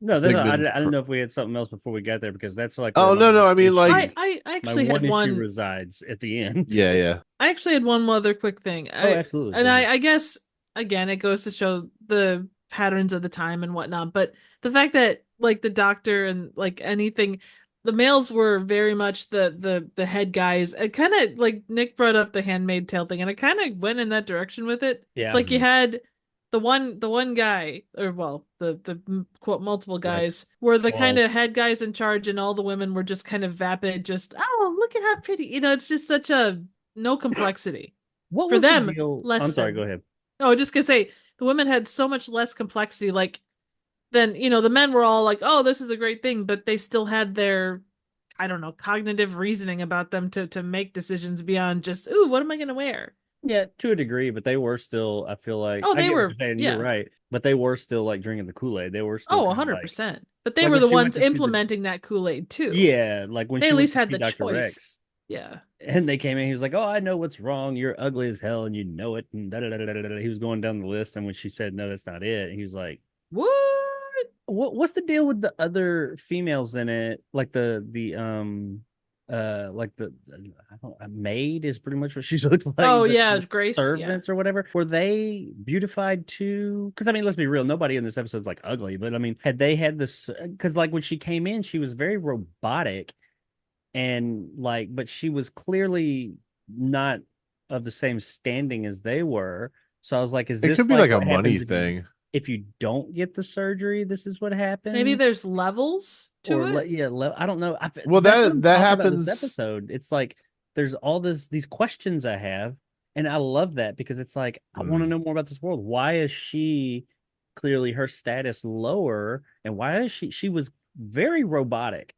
no, that's I Sigmund. didn't know if we had something else before we got there because that's like Oh where no, my no. I mean, issue- like, I my actually one had issue one. resides at the end. yeah. I actually had one other quick thing. Oh, absolutely. And Go ahead. I guess again it goes to show the patterns of the time and whatnot. But the fact that like the doctor and like anything, the males were very much the head guys. It kind of like Nick brought up the Handmaid's Tale thing, and it kind of went in that direction with it. Yeah. It's like you had the one guy, or well, the quote multiple guys were the kind of head guys in charge, and all the women were just kind of vapid, just oh look at how pretty, it's just such a no complexity What for was them. the deal? Less I'm sorry. than- Go ahead. No, just gonna say the women had so much less complexity, like then the men were all like, oh, this is a great thing, but they still had their, I don't know, cognitive reasoning about them to make decisions beyond just, ooh, what am I gonna wear? Yeah, to a degree, but they were still. I feel like. Oh, I they get what were, you're saying. yeah. You're right, but they were still like drinking the Kool-Aid. They were still Oh, kinda, like, 100%. But they like were when the she went ones to see the- implementing that Kool-Aid too. Yeah, like when They she at went least to had see the Dr. choice. Rex, Yeah. and they came in. He was like, "Oh, I know what's wrong. You're ugly as hell, and you know it." And da da da da da da. He was going down the list, and when she said, "No, that's not it," he was like, What? What's the deal with the other females in it? Like like I don't, a maid is pretty much what she looks like. Oh, the- yeah, the Grace, yeah. servants or whatever. Were they beautified too? Because I mean, let's be real. Nobody in this episode's like ugly, but I mean, had they had this? Because like when she came in, she was very robotic, and like, but she was clearly not of the same standing as they were. So I was like, is It this could be like a what money happens thing. if you don't get the surgery? This is what happens. Maybe there's levels to or it. I don't know. Well, that's what I'm that talking about happens. this episode. It's like there's all these questions I have, and I love that because it's like I want to know more about this world. Why is she clearly her status lower, and why is she was very robotic.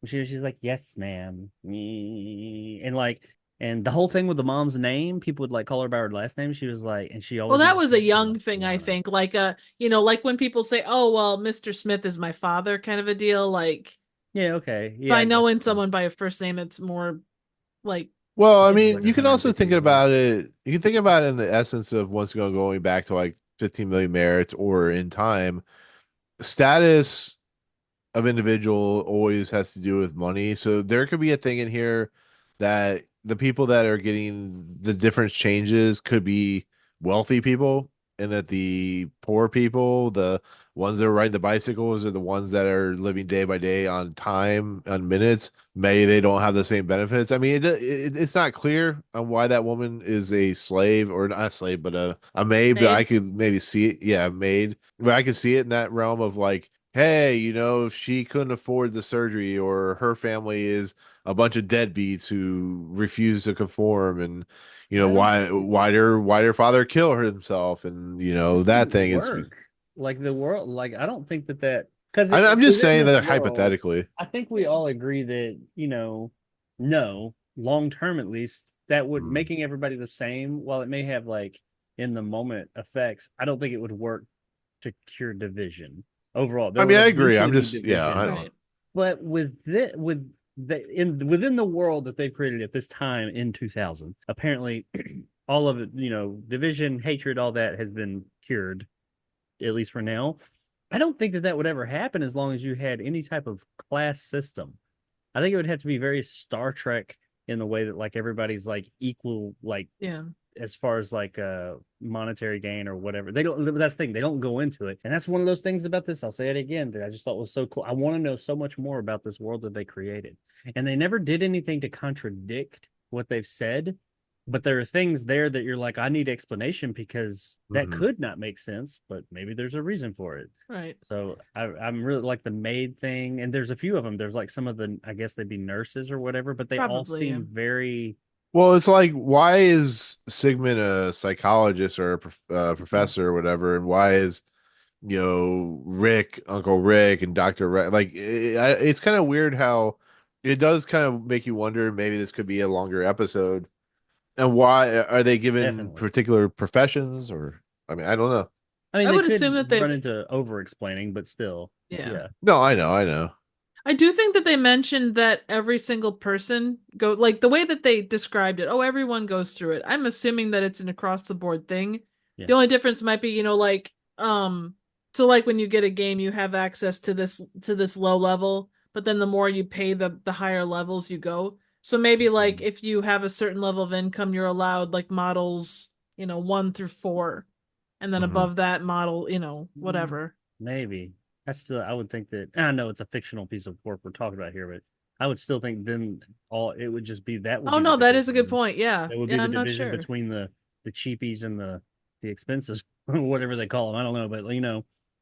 She's like, yes, ma'am, and like. And the whole thing with the mom's name, people would like call her by her last name. She was like, and she always. Well, that was a young thing, I think. Like like when people say, "Oh, well, Mr. Smith is my father," kind of a deal. Like, Yeah, okay. Yeah, by knowing someone by a first name, it's more like. Well, I It's mean, like you can also 150 think about it. You can think about it in the essence of once again going back to like 15 million merits or in time. Status of individual always has to do with money. So there could be a thing in here that the people that are getting the different changes could be wealthy people, and that the poor people, the ones that are riding the bicycles, are the ones that are living day by day on time, on minutes. Maybe they don't have the same benefits. I mean, it's not clear on why that woman is a slave, or not a slave, but a maid. But I Maid. could maybe see it. Yeah, maid. But I could see it in that realm of like, hey, she couldn't afford the surgery, or her family is a bunch of deadbeats who refuse to conform, and why their father kill himself, and that thing is. Like the world, like I don't think that because I'm just saying that hypothetically. I think we all agree that no, long term at least, that would making everybody the same, while it may have like in the moment effects, I don't think it would work to cure division overall. I mean, I agree. I'm eventually just be division. I Right. But with within the world that they've created at this time in 2000, apparently all of it, division, hatred, all that has been cured, at least for now. I don't think that would ever happen as long as you had any type of class system. I think it would have to be very Star Trek in the way that like everybody's like equal, like Yeah. as far as like monetary gain or whatever. They don't. That's the thing. They don't go into it, and that's one of those things about this. I'll say it again that I just thought was so cool. I want to know so much more about this world that they created, and they never did anything to contradict what they've said. But there are things there that you're like, I need explanation because that could not make sense, but maybe there's a reason for it. Right. So I'm really like the maid thing, and there's a few of them. There's like some of the, I guess they'd be nurses or whatever, but they all Probably, seem yeah. very. Well, it's like, why is Sigmund a psychologist or a professor or whatever, and why is Rick, Uncle Rick, and Doctor Rick? Like, it's kind of weird how it does kind of make you wonder. Maybe this could be a longer episode. And why are they given Definitely. particular professions? Or I mean, I don't know. I mean, I they would could assume that they- run into over explaining, but still, Yeah. No, I know. I do think that they mentioned that every single person like the way that they described it. Oh, everyone goes through it. I'm assuming that it's an across the board thing. Yeah. The only difference might be, like so like when you get a game, you have access to this low level, but then the more you pay, the higher levels you go. So maybe like if you have a certain level of income, you're allowed like models, 1 through 4, and then above that model, whatever. Maybe. I would think that I know it's a fictional piece of work we're talking about here, but I would still think then it would just be that. Oh no, that is a good point. Yeah, It would be the I'm not division sure. between the cheapies and the expenses, whatever they call them. I don't know, but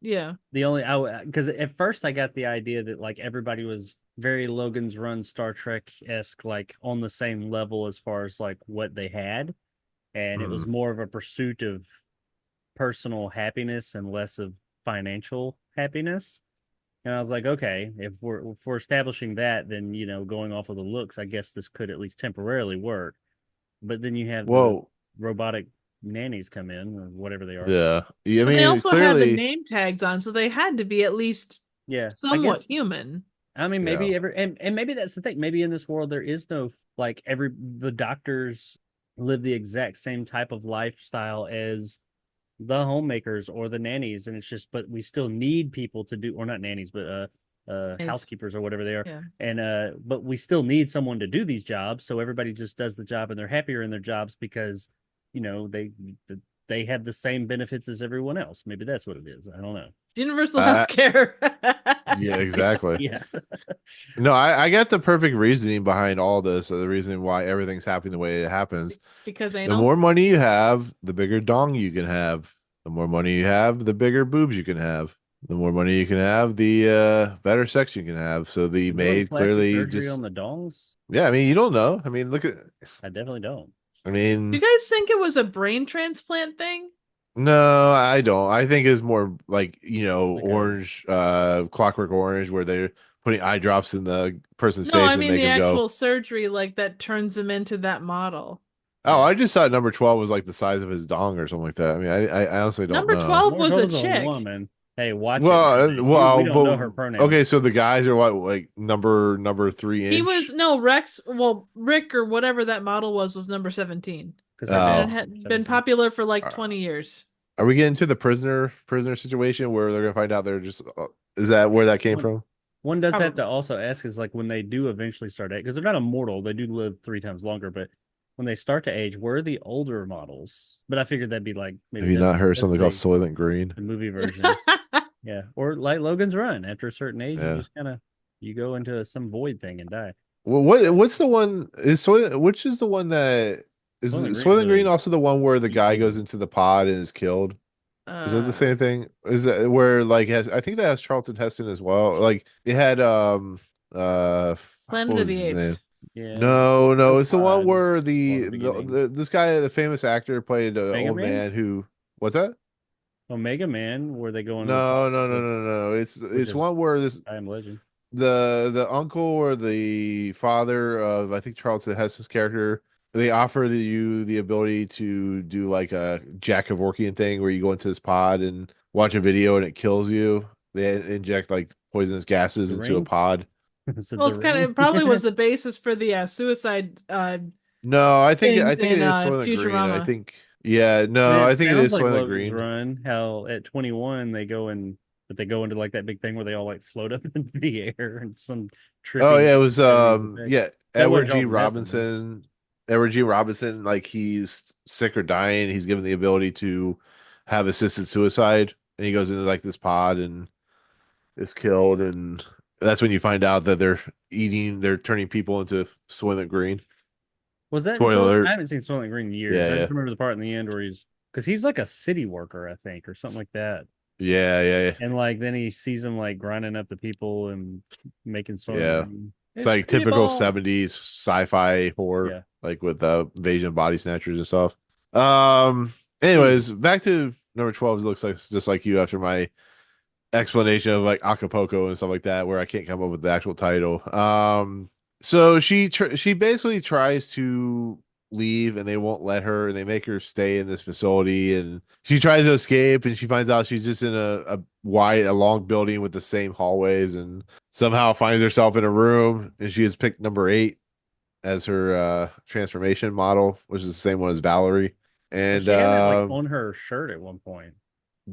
Yeah. the only because at first I got the idea that like everybody was very Logan's Run Star Trek-esque, like on the same level as far as like what they had, and it was more of a pursuit of personal happiness and less of financial happiness. And I was like, okay, if we're establishing that, then going off of the looks, I guess this could at least temporarily work. But then you have the robotic nannies come in or whatever they are. Yeah. I But mean, they also had clearly the name tags on, so they had to be at least somewhat human. I mean, maybe and maybe that's the thing. Maybe in this world there is no like the doctors live the exact same type of lifestyle as the homemakers or the nannies, and it's just, but we still need people to do, or not nannies, but housekeepers or whatever they are. Yeah. And but we still need someone to do these jobs, so everybody just does the job and they're happier in their jobs because they have the same benefits as everyone else. Maybe that's what it is. I don't know. Universal healthcare. Yeah, exactly. Yeah. No, I got the perfect reasoning behind all this. The reason why everything's happening the way it happens. Because the more money you have, the bigger dong you can have. The more money you have, the bigger boobs you can have. The more money you can have, the better sex you can have. So the maid clearly surgery just on the dongs. Yeah, I mean, you don't know. I mean, look at. I definitely don't. I mean, do you guys think it was a brain transplant thing? No, I don't. I think it's more like, Like Orange, Clockwork Orange, where they're putting eye drops in the person's No, face I and mean make the them actual go. surgery like that turns them into that model. Oh, I just thought number 12 was like the size of his dong or something like that. I mean, I honestly don't Number know. 12 was a Number 12 is chick. woman. Hey, watch Well, it. well, we don't know her pronouns. okay, so the guys are what, like number 3 inch? He was Rick or whatever that model was number 17. Because And it had been popular for like 20 years. Are we getting to the prisoner situation where they're gonna find out they're just? Is that where that came from? One does have Probably. to also ask is like when they do eventually start because they're not immortal, they do live 3 times longer, but when they start to age, where are the older models? But I figured that'd be like maybe Have you not heard something called Soylent Green? the movie version. Yeah. Or like Logan's Run. After a certain age, you just you go into some void thing and die. Well, what's the one is Soylent? Which is the one that is Soylent Green? Also the one where the guy goes into the pod and is killed. Is that the same thing? Is that where like I think that has Charlton Heston as well. Like it had Planet what of was the his Apes. name? Yeah. No, it's the one where the this guy, the famous actor, played an Mega old Man? man who. What's that? Omega Man, where they go into No. It's one where I Am Legend. the uncle or the father of I think Charlton Heston's character. They offer you the ability to do like a Jack Kevorkian thing where you go into this pod and watch a video and it kills you. They inject like poisonous gases into a pod. Said Well, the it's kind ring. of probably was the basis for the suicide No, things I think it in is Soylent Green. I Futurama. think yeah, I mean, no, it I think it sounds is like Soylent Logan's Green. Run. How at 21 they go in, but they go into like that big thing where they all like float up into the air and some Oh trippy yeah, it was 70s effect. yeah, That Edward wasn't G. called messenger. Robinson. Edward G. Robinson, like he's sick or dying. He's given the ability to have assisted suicide, and he goes into like this pod and is killed, and that's when you find out that they're turning people into Soylent Green. Was that in Spoiler Soylent? I alert. haven't seen Soylent Green in years. Yeah, I yeah, just remember the part in the end where because he's like a city worker, I think, or something like that. yeah. And like then he sees them like grinding up the people and making Soylent Yeah. Green. It's It's like typical people. 70s sci-fi horror, Yeah. like with invasion of body snatchers and stuff. Um, anyways, back to number 12. It looks like just like you after my explanation of like Acapulco and stuff like that, where I can't come up with the actual title. So she basically tries to leave and they won't let her, and they make her stay in this facility, and she tries to escape and she finds out she's just in a long building with the same hallways, and somehow finds herself in a room, and she has picked number 8 as her transformation model, which is the same one as Valerie. Well, And she had that like on her shirt at one point.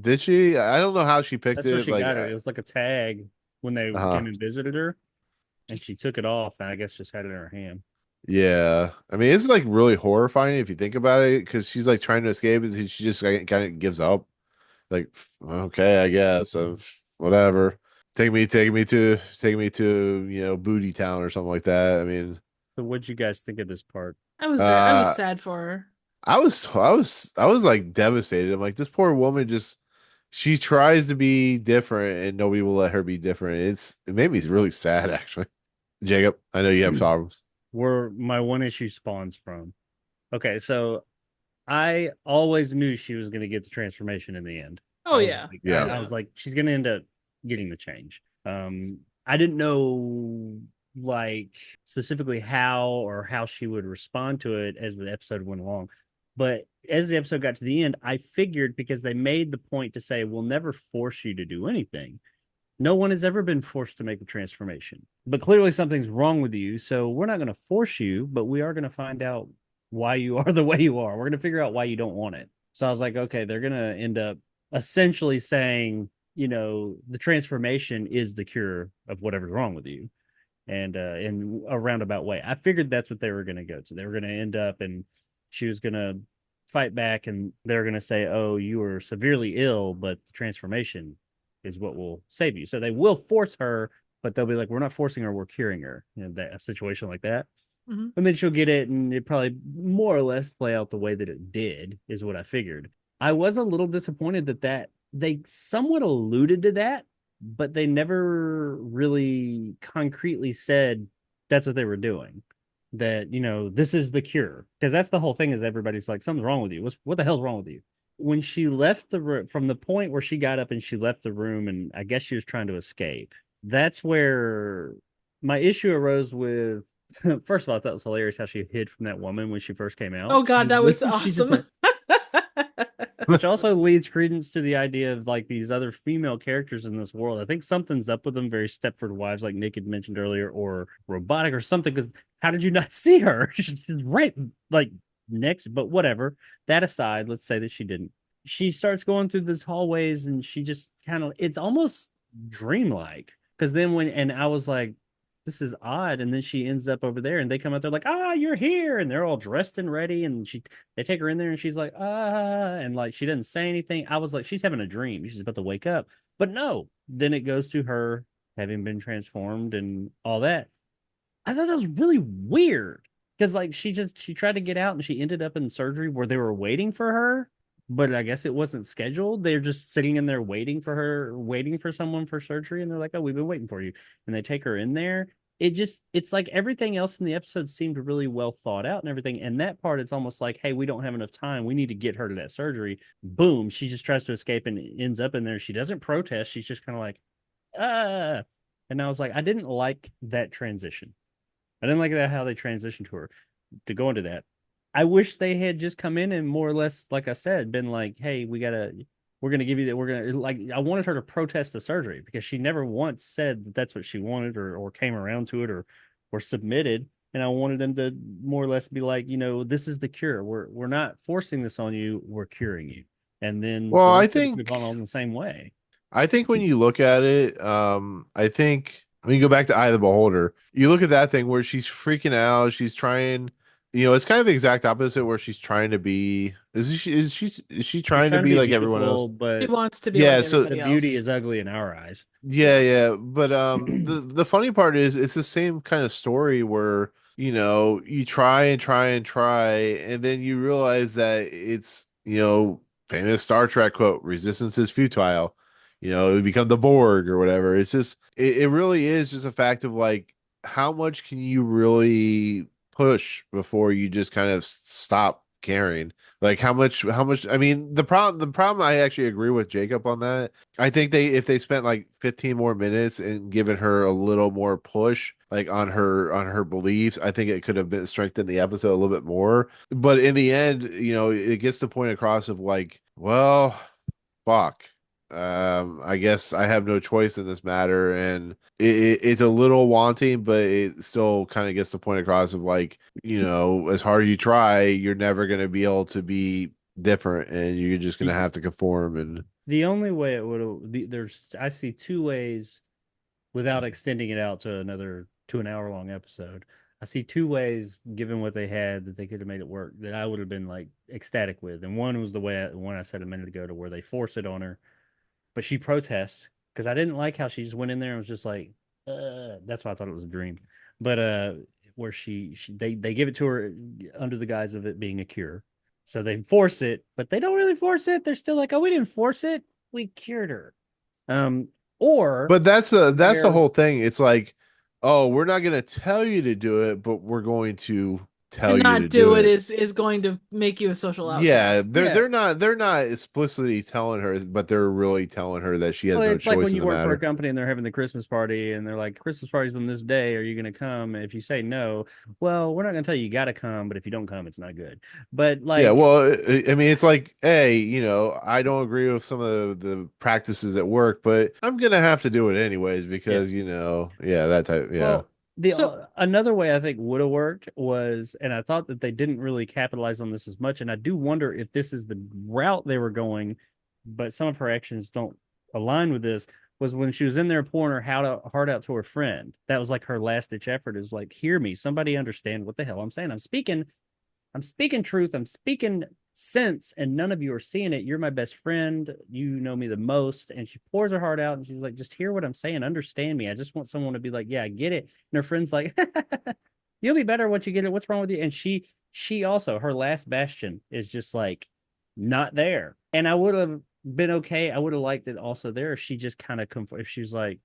did she? I don't know how she picked That's where it. she Like, got it. It was like a tag when they uh-huh. came and visited her, and she took it off, and I guess just had it in her hand. Yeah, I mean, it's like really horrifying if you think about it, because she's like trying to escape and she just like, kind of gives up. Like, okay, I guess, whatever. Take me to Booty Town or something like that. I mean, So, what'd you guys think of this part? I was uh, sad for her. I was like devastated. I'm like, this poor woman just she tries to be different and nobody will let her be different. It made me really sad actually. Jacob, I know you have problems. Where my one issue spawns from. Okay, so I always knew she was going to get the transformation in the end. Oh yeah. Yeah. I was like, she's going to end up getting the change. I didn't know like specifically how she would respond to it as the episode went along. But as the episode got to the end, I figured because they made the point to say, we'll never force you to do anything. No one has ever been forced to make the transformation, but clearly something's wrong with you. So we're not going to force you, but we are going to find out why you are the way you are. We're going to figure out why you don't want it. So I was like, okay, they're going to end up essentially saying, the transformation is the cure of whatever's wrong with you. And in a roundabout way, I figured that's what they were going to go to. They were going to end up and she was going to fight back and they're going to say, oh, you were severely ill, but the transformation is what will save you. So they will force her, but they'll be like, we're not forcing her, we're curing her. That a situation like that. Mm-hmm. And then she'll get it, and it probably more or less play out the way that it did, is what I figured. I was a little disappointed that they somewhat alluded to that, but they never really concretely said that's what they were doing. That, this is the cure. Because that's the whole thing is everybody's like, something's wrong with you. What the hell's wrong with you? When she left the room, from the point where she got up and she left the room, and I guess she was trying to escape, that's where my issue arose with. First of all, I thought it was hilarious how she hid from that woman when she first came out. Oh god, that was She just awesome. which also leads credence to the idea of like these other female characters in this world. I think something's up with them, very Stepford Wives, like Nick had mentioned earlier, or robotic or something. Because how did you not see her? She's right like next, but whatever. That aside, let's say that she didn't. She starts going through these hallways and she just kind of, it's almost dreamlike. Because then and I was like, this is odd. And then she ends up over there and they come out there like, you're here. And they're all dressed and ready. And they take her in there and she's like, and like, she doesn't say anything. I was like, she's having a dream. She's about to wake up, but no, then it goes to her having been transformed and all that. I thought that was really weird because like, she tried to get out and she ended up in surgery where they were waiting for her, but I guess it wasn't scheduled. They're just sitting in there waiting for someone for surgery. And they're like, oh, we've been waiting for you. And they take her in there. It's like everything else in the episode seemed really well thought out and everything. And that part, it's almost like, hey, we don't have enough time. We need to get her to that surgery. Boom. She just tries to escape and ends up in there. She doesn't protest. She's just kind of like, ah. And I was like, I didn't like that transition. I didn't like that how they transitioned to her to go into that. I wish they had just come in and more or less, like I said, been like, hey, we gotta we're gonna give you that. We're gonna like. I wanted her to protest the surgery because she never once said that that's what she wanted or came around to it or submitted. And I wanted them to more or less be like, this is the cure. We're not forcing this on you. We're curing you. And then Well, the I rest of it could have think gone on the same way. I think when you look at it, I think when you go back to Eye of the Beholder, you look at that thing where she's freaking out, she's trying, it's kind of the exact opposite where she's trying to be. Is she She's trying to trying to be be like everyone else? beautiful, He but wants to be Yeah, like so the everybody beauty else. is ugly in our eyes. yeah, but the funny part is it's the same kind of story where you try and try and try, and then you realize that it's famous Star Trek quote, resistance is futile. You become the Borg or whatever. It's just it really is just a fact of like how much can you really push before you just kind of stop caring. Like how much I mean the problem I actually agree with Jacob on that. I think if they spent like 15 more minutes and given her a little more push like on her beliefs, I think it could have been strengthened the episode a little bit more. But in the end, it gets the point across of like, well, fuck. I guess I have no choice in this matter, and it's a little wanting, but it still kind of gets the point across of like, as hard as you try, you're never going to be able to be different, and you're just going to have to conform. And The only way it would have I see two ways without extending it out to an hour long episode. I see two ways, given what they had, that they could have made it work that I would have been like ecstatic with. And one was the one I said a minute ago, to where they force it on her, but she protests because I didn't like how she just went in there and was just like, that's why I thought it was a dream. But where they give it to her under the guise of it being a cure. So they force it, but they don't really force it. They're still like, oh, we didn't force it. We cured her. Or but that's the where whole thing. It's like, oh, we're not going to tell you to do it, but we're going to To tell you to not do do it it. is going to make you a social Yeah, outcast. they're not explicitly telling her, but they're really telling her that she has well, no it's like choice when in you the work for a matter. company and they're having the Christmas party and they're like, Christmas party's on this day. Are you going to come? And if you say no, well, we're not going to tell you got to come, but if you don't come, it's not good. But Yeah, like, well, I mean, it's like, hey, I don't agree with some of the practices at work, but I'm gonna have to do it anyways yeah. because, yeah, that type, yeah. Well, the So another way I think would have worked was, and I thought that they didn't really capitalize on this as much, and I do wonder if this is the route they were going, but some of her actions don't align with this. Was when she was in there pouring her heart out to her friend. That was like her last ditch effort. Is like, hear me, somebody understand what the hell I'm saying. I'm speaking truth. I'm speaking sense, and none of you are seeing it. You're my best friend. You know me the most. And she pours her heart out, and she's like, just hear what I'm saying. Understand me. I just want someone to be like, yeah, I get it. And her friend's like, you'll be better once you get it. What's wrong with you? And she also, her last bastion is just like not there. And I would have been okay. I would have liked it also there if she just kind of if she was like,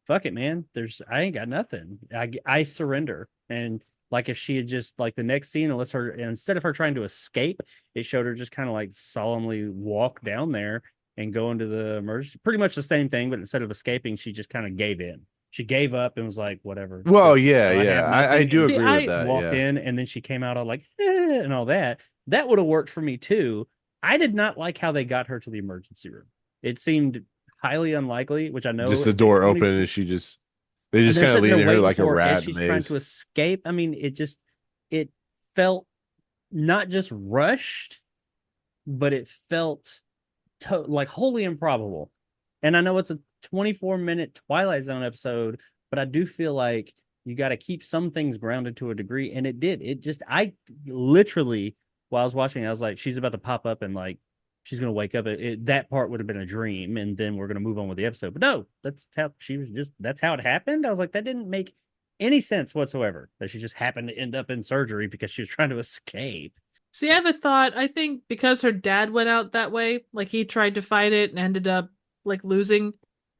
fuck it, man. I ain't got nothing. I surrender. And like if she had just like the next scene, instead of her trying to escape, it showed her just kind of like solemnly walk down there and go into the emergency. Pretty much the same thing, but instead of escaping, she just kind of gave in. She gave up and was like, whatever. Well, yeah, I yeah, have I nothing. do And see, agree with that. walked Yeah, in, and then she came out all like and all that. That would have worked for me too. I did not like how they got her to the emergency room. It seemed highly unlikely, which I know just the it takes door 20. open and they And just they're kind of sitting there leading her waiting like a for her as rat in she's a trying maze. to escape. I mean, it felt not just rushed, but it felt like wholly improbable. And I know it's a 24-minute Twilight Zone episode, but I do feel like you got to keep some things grounded to a degree. And it did. I literally, while I was watching, I was like, she's about to pop up and like, she's going to wake up. That part would have been a dream. And then we're going to move on with the episode. But no, that's how it happened. I was like, that didn't make any sense whatsoever, that she just happened to end up in surgery because she was trying to escape. see, I have a thought. I think because her dad went out that way, like he tried to fight it and ended up like losing.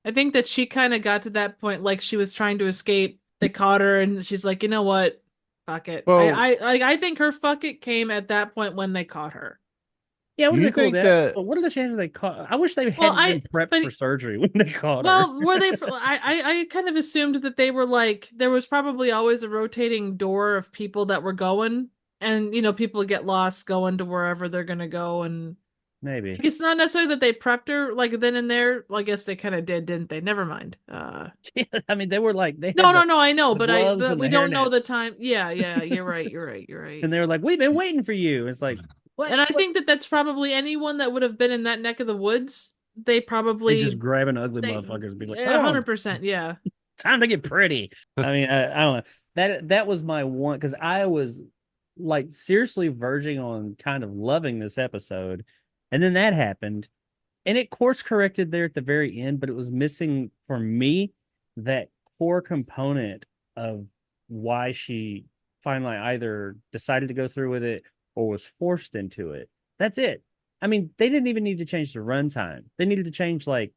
I think that she kind of got to that point, like she was trying to escape. They caught her, and she's like, you know what? Fuck it. Well, I think her fuck it came at that point when they caught her. Yeah, it would do have you been cool with think that. that? But what are the chances they caught? I wish they Well, hadn't been prepped but for surgery when they caught her. well, were they? I kind of assumed that they were like there was probably always a rotating door of people that were going, and people get lost going to wherever they're gonna go, and maybe. Like, it's not necessarily that they prepped her like then and there. Well, I guess they kind of did, didn't they? Never mind. I mean, they were like they No, had no, no. I know, the but gloves but and we the don't know the hairnets, time. Yeah, yeah. You're right. You're right. You're right. and they were like, "We've been waiting for you." It's like, what? And I What? think that that's probably anyone that would have been in that neck of the woods. They They just probably grab an ugly they motherfuckers and be like, "Oh, 100%. Yeah. time to get pretty." I mean, I don't know. That was my one because I was like seriously verging on kind of loving this episode, and then that happened, and it course corrected there at the very end, but it was missing for me that core component of why she finally either decided to go through with it or was forced into it. That's it. I mean, they didn't even need to change the runtime. They needed to change like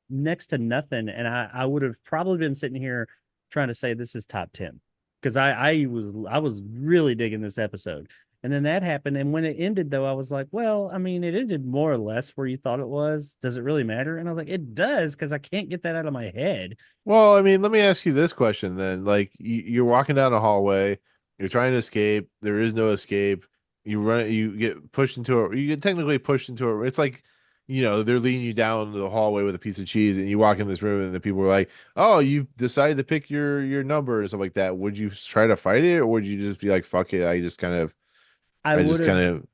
next to nothing, and I would have probably been sitting here trying to say this is top 10 because I was really digging this episode. And then that happened. And when it ended, though, I was like, well, I mean, it ended more or less where you thought it was. Does it really matter? And I was like, it does, because I can't get that out of my head. Well, I mean, let me ask you this question then. Like, you're walking down a hallway, you're trying to escape. There is no escape. You get pushed into you get technically pushed into a. It's like, they're leading you down the hallway with a piece of cheese, and you walk in this room, and the people are like, "Oh, you decided to pick your number and stuff like that." Would you try to fight it, or would you just be like, "Fuck it"? I I just would kind have, of.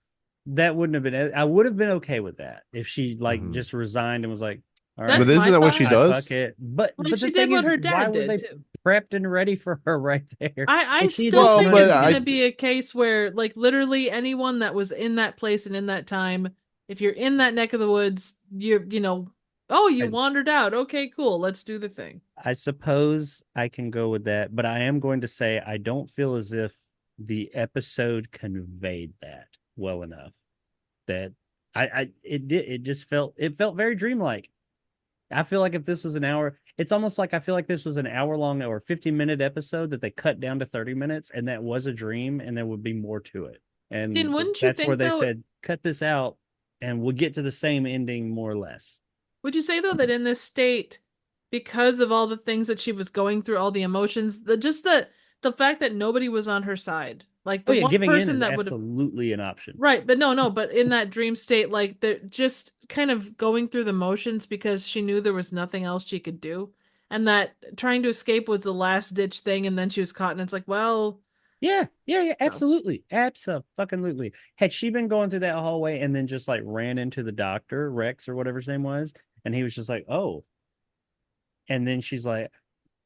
that wouldn't have been, I would have been okay with that if she like Mhm. just resigned and was like, all That's But right, isn't my that what she thought. I does? fuck it. But Like the she did thing what is, her why dad were did they too. prepped and ready for her right there? I If she still just Well, think but it's ran going I. to be a case where, like, literally anyone that was in that place and in that time, if you're in that neck of the woods, oh, you I, wandered out. Okay, cool. Let's do the thing. I suppose I can go with that, but I am going to say I don't feel as if the episode conveyed that well enough. That it just felt very dreamlike. I feel like if this was an hour, it's almost like I feel like this was an hour long or 50-minute episode that they cut down to 30 minutes, and that was a dream, and there would be more to it. See, and And wouldn't you that's where think they though? said, cut this out, and we'll get to the same ending more or less. Would you say though that in this state, because of all the things that she was going through, all the emotions, the fact that nobody was on her side, like Oh the yeah, one giving in person is that would have. absolutely an option. Right, but no, but in that dream state, like they're just kind of going through the motions because she knew there was nothing else she could do, and that trying to escape was the last ditch thing, and then she was caught, and it's like, well, Yeah, no. absolutely. Absolutely. Had she been going through that hallway and then just like ran into the doctor, Rex or whatever his name was, and he was just like, oh, and then she's like,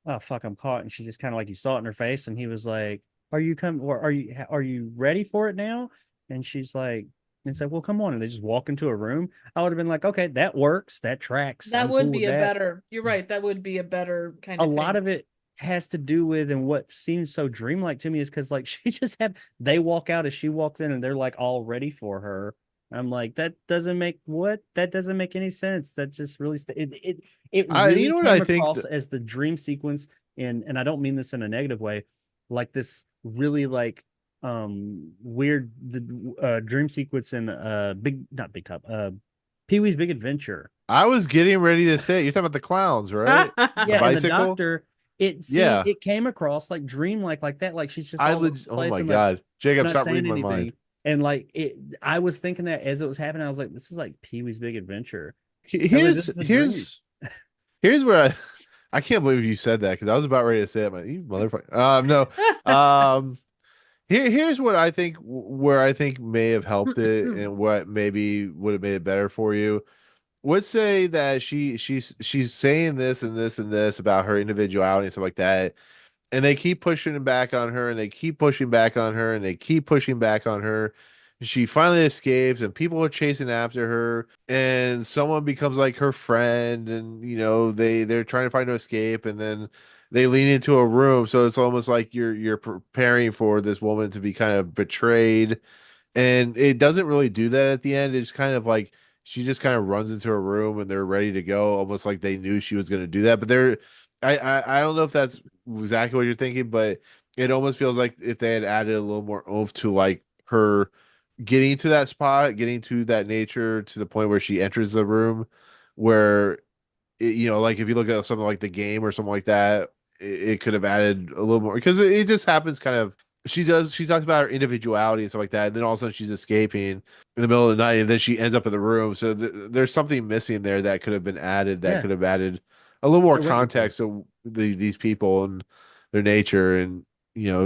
oh fuck, I'm caught, and she just kind of like you saw it in her face, and he was like, are you come or are you ready for it now? And she's like, and it's like, well, come on, and they just walk into a room. I would have been like, okay, that works, that tracks, That I'm would cool with be a that. better. You're right. That would be a better kind A of lot thing. of it has to do with, and what seems so dreamlike to me is because like she just had, they walk out as she walks in and they're like all ready for her. I'm like, that doesn't make any sense. That just really it You really know what came I think? across as the dream sequence in, and I don't mean this in a negative way, like this really like weird the dream sequence in big not big top Pee-wee's Big Adventure. I was getting ready to say it. You're talking about the clowns, right? The Yeah, and the bicycle. doctor, Yeah. it came across like dreamlike like that, like she's just all over the Oh place my and like god, Jacob, not stop saying reading my anything. mind. And like I was thinking that as it was happening, I was like, this is like Pee-wee's Big Adventure. I was like, this is a dream. Here's where I can't believe you said that because I was about ready to say it. You motherfucker. No. Here's what I think where I think may have helped it and what maybe would have made it better for you. Let's say that she's saying this and this and this about her individuality and stuff like that, and they keep pushing back on her, and they keep pushing back on her, and they keep pushing back on her. She finally escapes, and people are chasing after her, and someone becomes like her friend, and they're trying to find an escape, and then they lean into a room, so it's almost like you're preparing for this woman to be kind of betrayed, and it doesn't really do that at the end. It's kind of like she just kind of runs into a room and they're ready to go, almost like they knew she was going to do that. But I don't know if that's exactly what you're thinking, but it almost feels like if they had added a little more oomph to like her getting to that spot, getting to that nature to the point where she enters the room, where like if you look at something like the game or something like that, it could have added a little more because it just happens kind of she does. She talks about her individuality and stuff like that. And then all of a sudden she's escaping in the middle of the night, and then she ends up in the room. So there's something missing there that could have been added. That Yeah. could have added a little more They're waiting for context to these people and their nature. And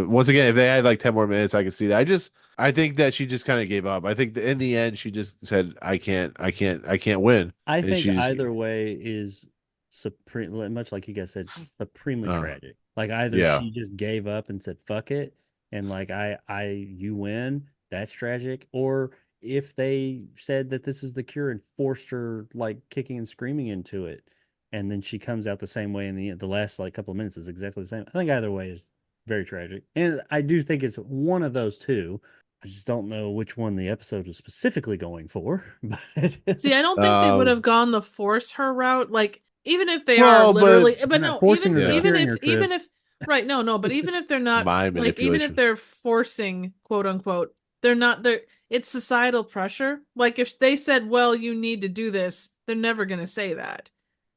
once again, if they had like 10 more minutes, I could see that. I think that she just kind of gave up. I think in the end, she just said, "I can't win." I And think she's either way is supreme, much like you guys said, supremely tragic. Like either yeah. she just gave up and said "fuck it," and like you win, that's tragic. Or if they said that this is the cure and forced her like kicking and screaming into it, and then she comes out the same way in the last like couple of minutes is exactly the same. I think either way is very tragic, and I do think it's one of those two. I just don't know which one the episode was specifically going for. But See, I don't think they would have gone the force her route. Like, even if they Well, are literally, but but not no, forcing even her to even cure in if her even crib. if right, no, but even if they're not Mind like, even if manipulation. they're forcing, quote unquote, they're not there. It's societal pressure. Like, if they said, "Well, you need to do this," they're never going to say that.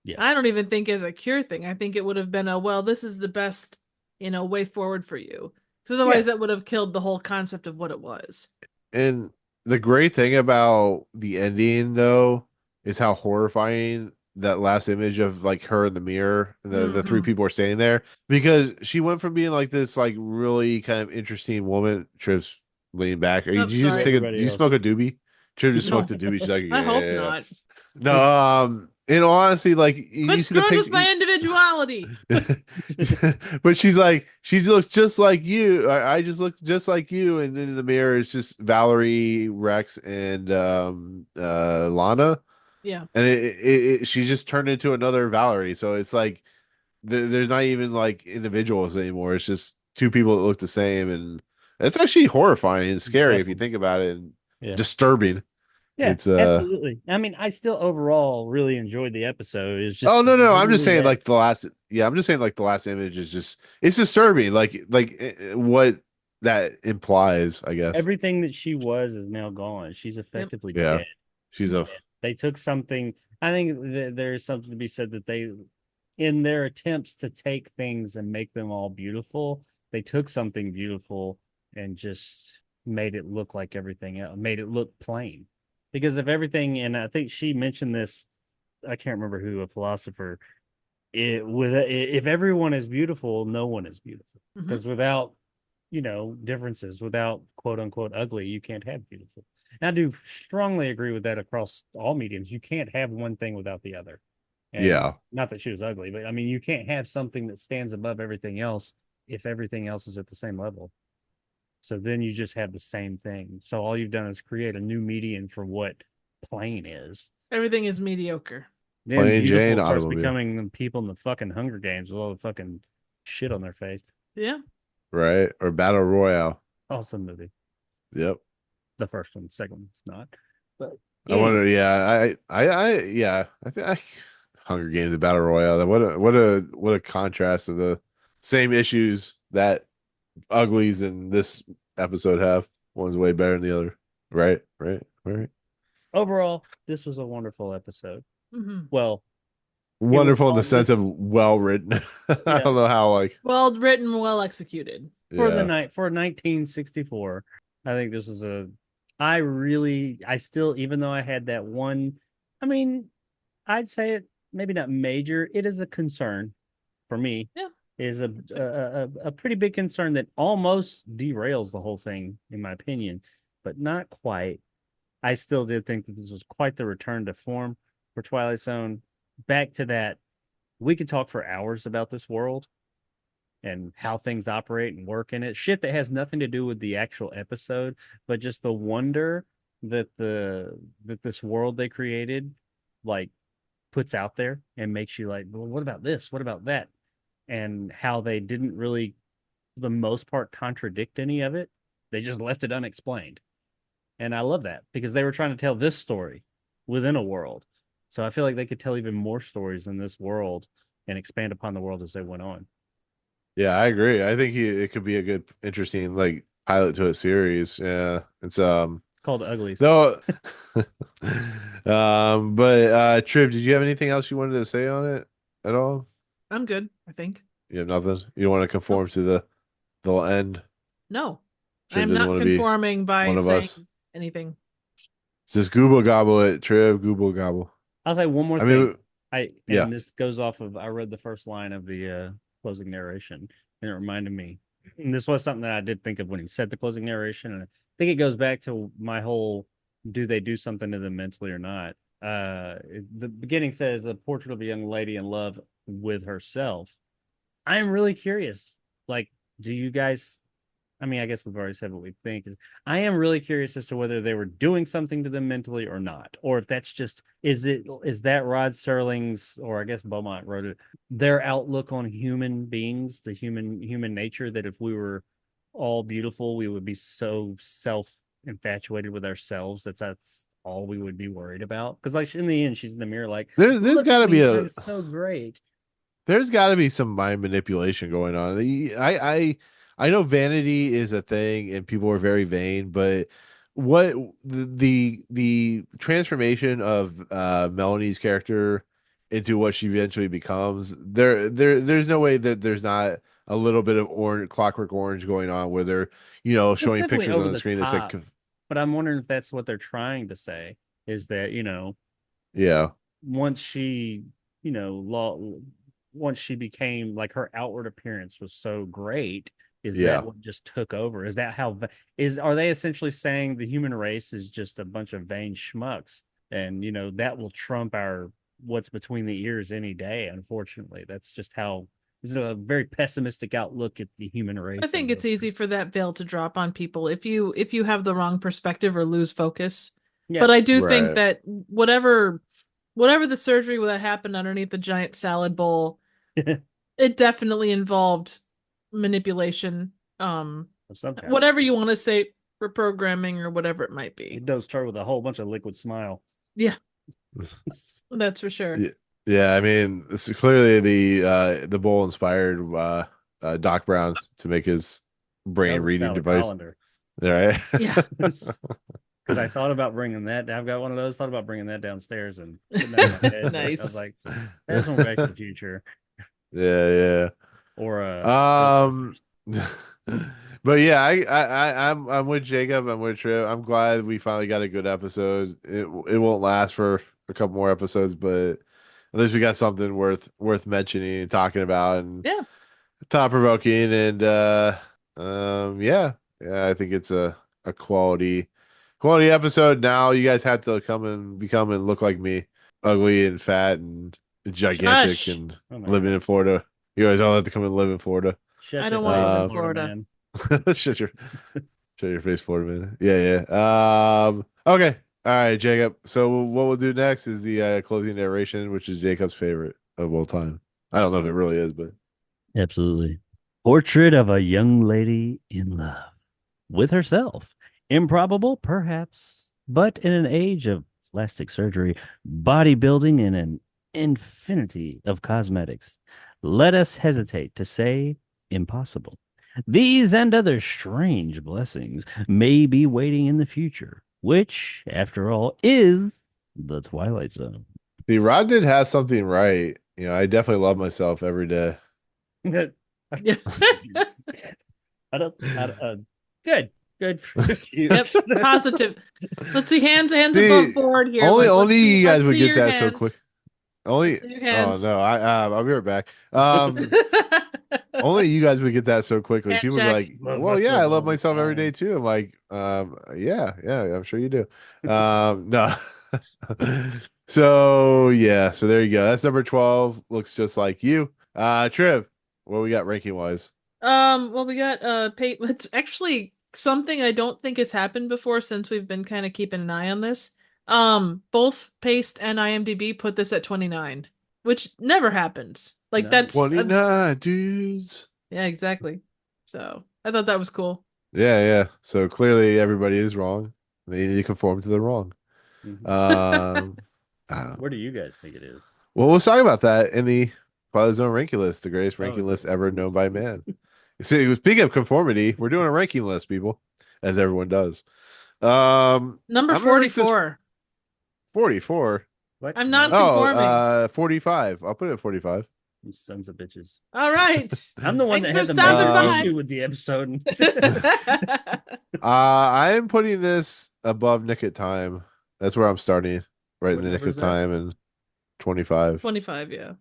Yeah. I don't even think as a cure thing. I think it would have been a, well, this is the best, way forward for you. Because otherwise, that would have killed the whole concept of what it was. And the great thing about the ending, though, is how horrifying that last image of like her in the mirror, the three Mhm. people are standing there, because she went from being like this like really kind of interesting woman. Triv's leaning back. Oh, Did you just sorry. take a? Everybody Do you else. smoke a doobie? Triv just No. smoked a doobie. She's like, I hope yeah. not. No, in all honesty, like you Quit see the screwing with picture. my individuality. But she's like, she looks just like you. I just look just like you. And then in the mirror, it's just Valerie, Rex, and Lana. Yeah. And she just turned into another Valerie. So it's like there's not even like individuals anymore. It's just two people that look the same, and it's actually horrifying and scary if you Vessels. think about it, and Yeah. disturbing. Yeah, It's absolutely. I mean, I still overall really enjoyed the episode. It's just Oh no, I'm just literally saying that like the last. Yeah, I'm just saying like the last image is just it's disturbing. Like what that implies, I guess. everything that she was is now gone. She's effectively Yeah, dead. she's a They took something. I think there's something to be said that they, in their attempts to take things and make them all beautiful, they took something beautiful and just made it look like everything else, made it look plain. Because if everything, and I think she mentioned this, I can't remember who, a philosopher. If everyone is beautiful, no one is beautiful. Mhm. Because without differences, without quote unquote ugly, you can't have beautiful. And I do strongly agree with that across all mediums. You can't have one thing without the other. And Yeah. not that she was ugly, but I mean, you can't have something that stands above everything else if everything else is at the same level. So then you just have the same thing. So all you've done is create a new median for what plain is. Everything is mediocre. Then Plain beautiful Jane starts automobile. becoming the people in the fucking Hunger Games with all the fucking shit on their face. Yeah. right or Battle Royale. Awesome movie. Yep. The first one, the second one's not. But I wonder. Yeah. Yeah. I think Hunger Games and Battle Royale. What a contrast of the same issues that uglies in this episode have. One's way better than the other. Right. overall, this was a wonderful episode. Mhm. Well, Wonderful in all the sense this- of well written. I Yeah. don't know how like Well written, well executed. for the yeah. night for 1964, I think this was I still, even though I had that one, I mean, I'd say it maybe not major. It is a concern for me. Yeah. Is a pretty big concern that almost derails the whole thing, in my opinion, but not quite. I still did think that this was quite the return to form for Twilight Zone. Back to that, we could talk for hours about this world and how things operate and work in it. Shit that has nothing to do with the actual episode, but just the wonder that this world they created like puts out there and makes you like, well, what about this? What about that? And how they didn't really, for the most part, contradict any of it. They just left it unexplained. And I love that because they were trying to tell this story within a world. So I feel like they could tell even more stories in this world and expand upon the world as they went on. Yeah, I agree. I think it could be a good, interesting like pilot to a series. Yeah, it's Called Uglies. no, but Triv, did you have anything else you wanted to say on it at all? I'm good, I think. You have nothing. You don't want to conform to the end. No, I Triv am doesn't not want to be conforming by one of saying us. anything. Just Google gobble it, Triv. Google gobble. I'll say one more I thing. mean, yeah. And this goes off of I read the first line of the closing narration, and it reminded me. And this was something that I did think of when he said the closing narration, and I think it goes back to my whole: do they do something to them mentally or not? The beginning says a portrait of a young lady in love with herself. I'm really curious. Like, do you guys? I mean, I guess we've already said what we think. I am really curious as to whether they were doing something to them mentally or not, or if that's just is that Rod Serling's, or I guess Beaumont wrote it, their outlook on human beings, the human nature, that if we were all beautiful, we would be so self infatuated with ourselves that's all we would be worried about. Because like in the end, she's in the mirror, like, There's look got to at me, be I'm so great. there's got to be some mind manipulation going on. I know vanity is a thing and people are very vain, but what the transformation of Melanie's character into what she eventually becomes, there's no way that there's not a little bit of orange, Clockwork Orange going on where they're, It's showing definitely pictures over on the the screen that's top. like, But I'm wondering if that's what they're trying to say, is that, yeah, once she, once she became, like, her outward appearance was so great, is yeah. that what just took over? Is that how are they essentially saying the human race is just a bunch of vain schmucks, and that will trump our what's between the ears any day? Unfortunately, that's just how. This is a very pessimistic outlook at the human race. I think it's easy for that veil to drop on people if you have the wrong perspective or lose focus. Yeah. But I do think Right. that whatever the surgery that happened underneath the giant salad bowl, it definitely involved manipulation. Of some kind. Whatever you want to say, for programming or whatever it might be. It does start with a whole bunch of liquid smile. Yeah, that's for sure. Yeah, I mean, this is clearly the bowl inspired Doc Brown to make his brain reading device. Colander. Right? Yeah. Because I thought about bringing that. I've got one of those. Thought about bringing that downstairs and putting that on my head. Nice. I was like, that's one Back to the Future. Yeah. Or But yeah, I'm with Jacob. I'm with Triv. I'm glad we finally got a good episode. It won't last for a couple more episodes, but at least we got something worth mentioning and talking about, and Yeah. thought provoking, and yeah, I think it's a quality episode. Now you guys have to come and become and look like me, ugly and fat and gigantic, Shush. and Oh my living God. in Florida. You guys all have to come and live in Florida. Shut I your don't want face, to live in Florida Florida. man. shut your face, Florida man. Yeah. Okay. All right, Jacob. So what we'll do next is the closing narration, which is Jacob's favorite of all time. I don't know if it really is, but Absolutely. Portrait of a young lady in love with herself. Improbable, perhaps, but in an age of plastic surgery, bodybuilding, and an infinity of cosmetics, let us hesitate to say impossible. These and other strange blessings may be waiting in the future, which, after all, is the Twilight Zone. see, Rod did have something right. I definitely love myself every day. Yeah. Good for you. Yep. Positive. Let's see hands See, above board here. Only Let's see- you guys let's would see get your that so hands. quick. Only Let's see your hands. Oh no, I'll be right back. Only you guys would get that so quickly. Hand People would check. be Love like, "Well, yeah, I myself love all the myself every day time. too." I'm like, yeah, I'm sure you do. No. So there you go. That's number 12. Looks just like you. Triv, what we got ranking wise? Well, we got it's actually something I don't think has happened before since we've been kind of keeping an eye on this. Both Paste and IMDb put this at 29, which never happens. Like No. that's 29 dudes. yeah, exactly. So I thought that was cool. Yeah. So clearly everybody is wrong. They need to conform to the wrong. Mhm. I don't know. Where do you guys think it is? Well, we'll talk about that in the Twilight Zone ranking list, the greatest ranking is list it? ever known by man. See, speaking of conformity, we're doing a ranking list, people, as everyone does. Number I'm gonna rank this 44. 44. What? I'm not No. conforming. 45. I'll put it at 45. You sons of bitches. All right. I'm the one Thanks that had for the stopping major by. issue with the episode. I am putting this above Nick at Time. That's where I'm starting, right in What the nick number of is that? time, and 25 25, yeah.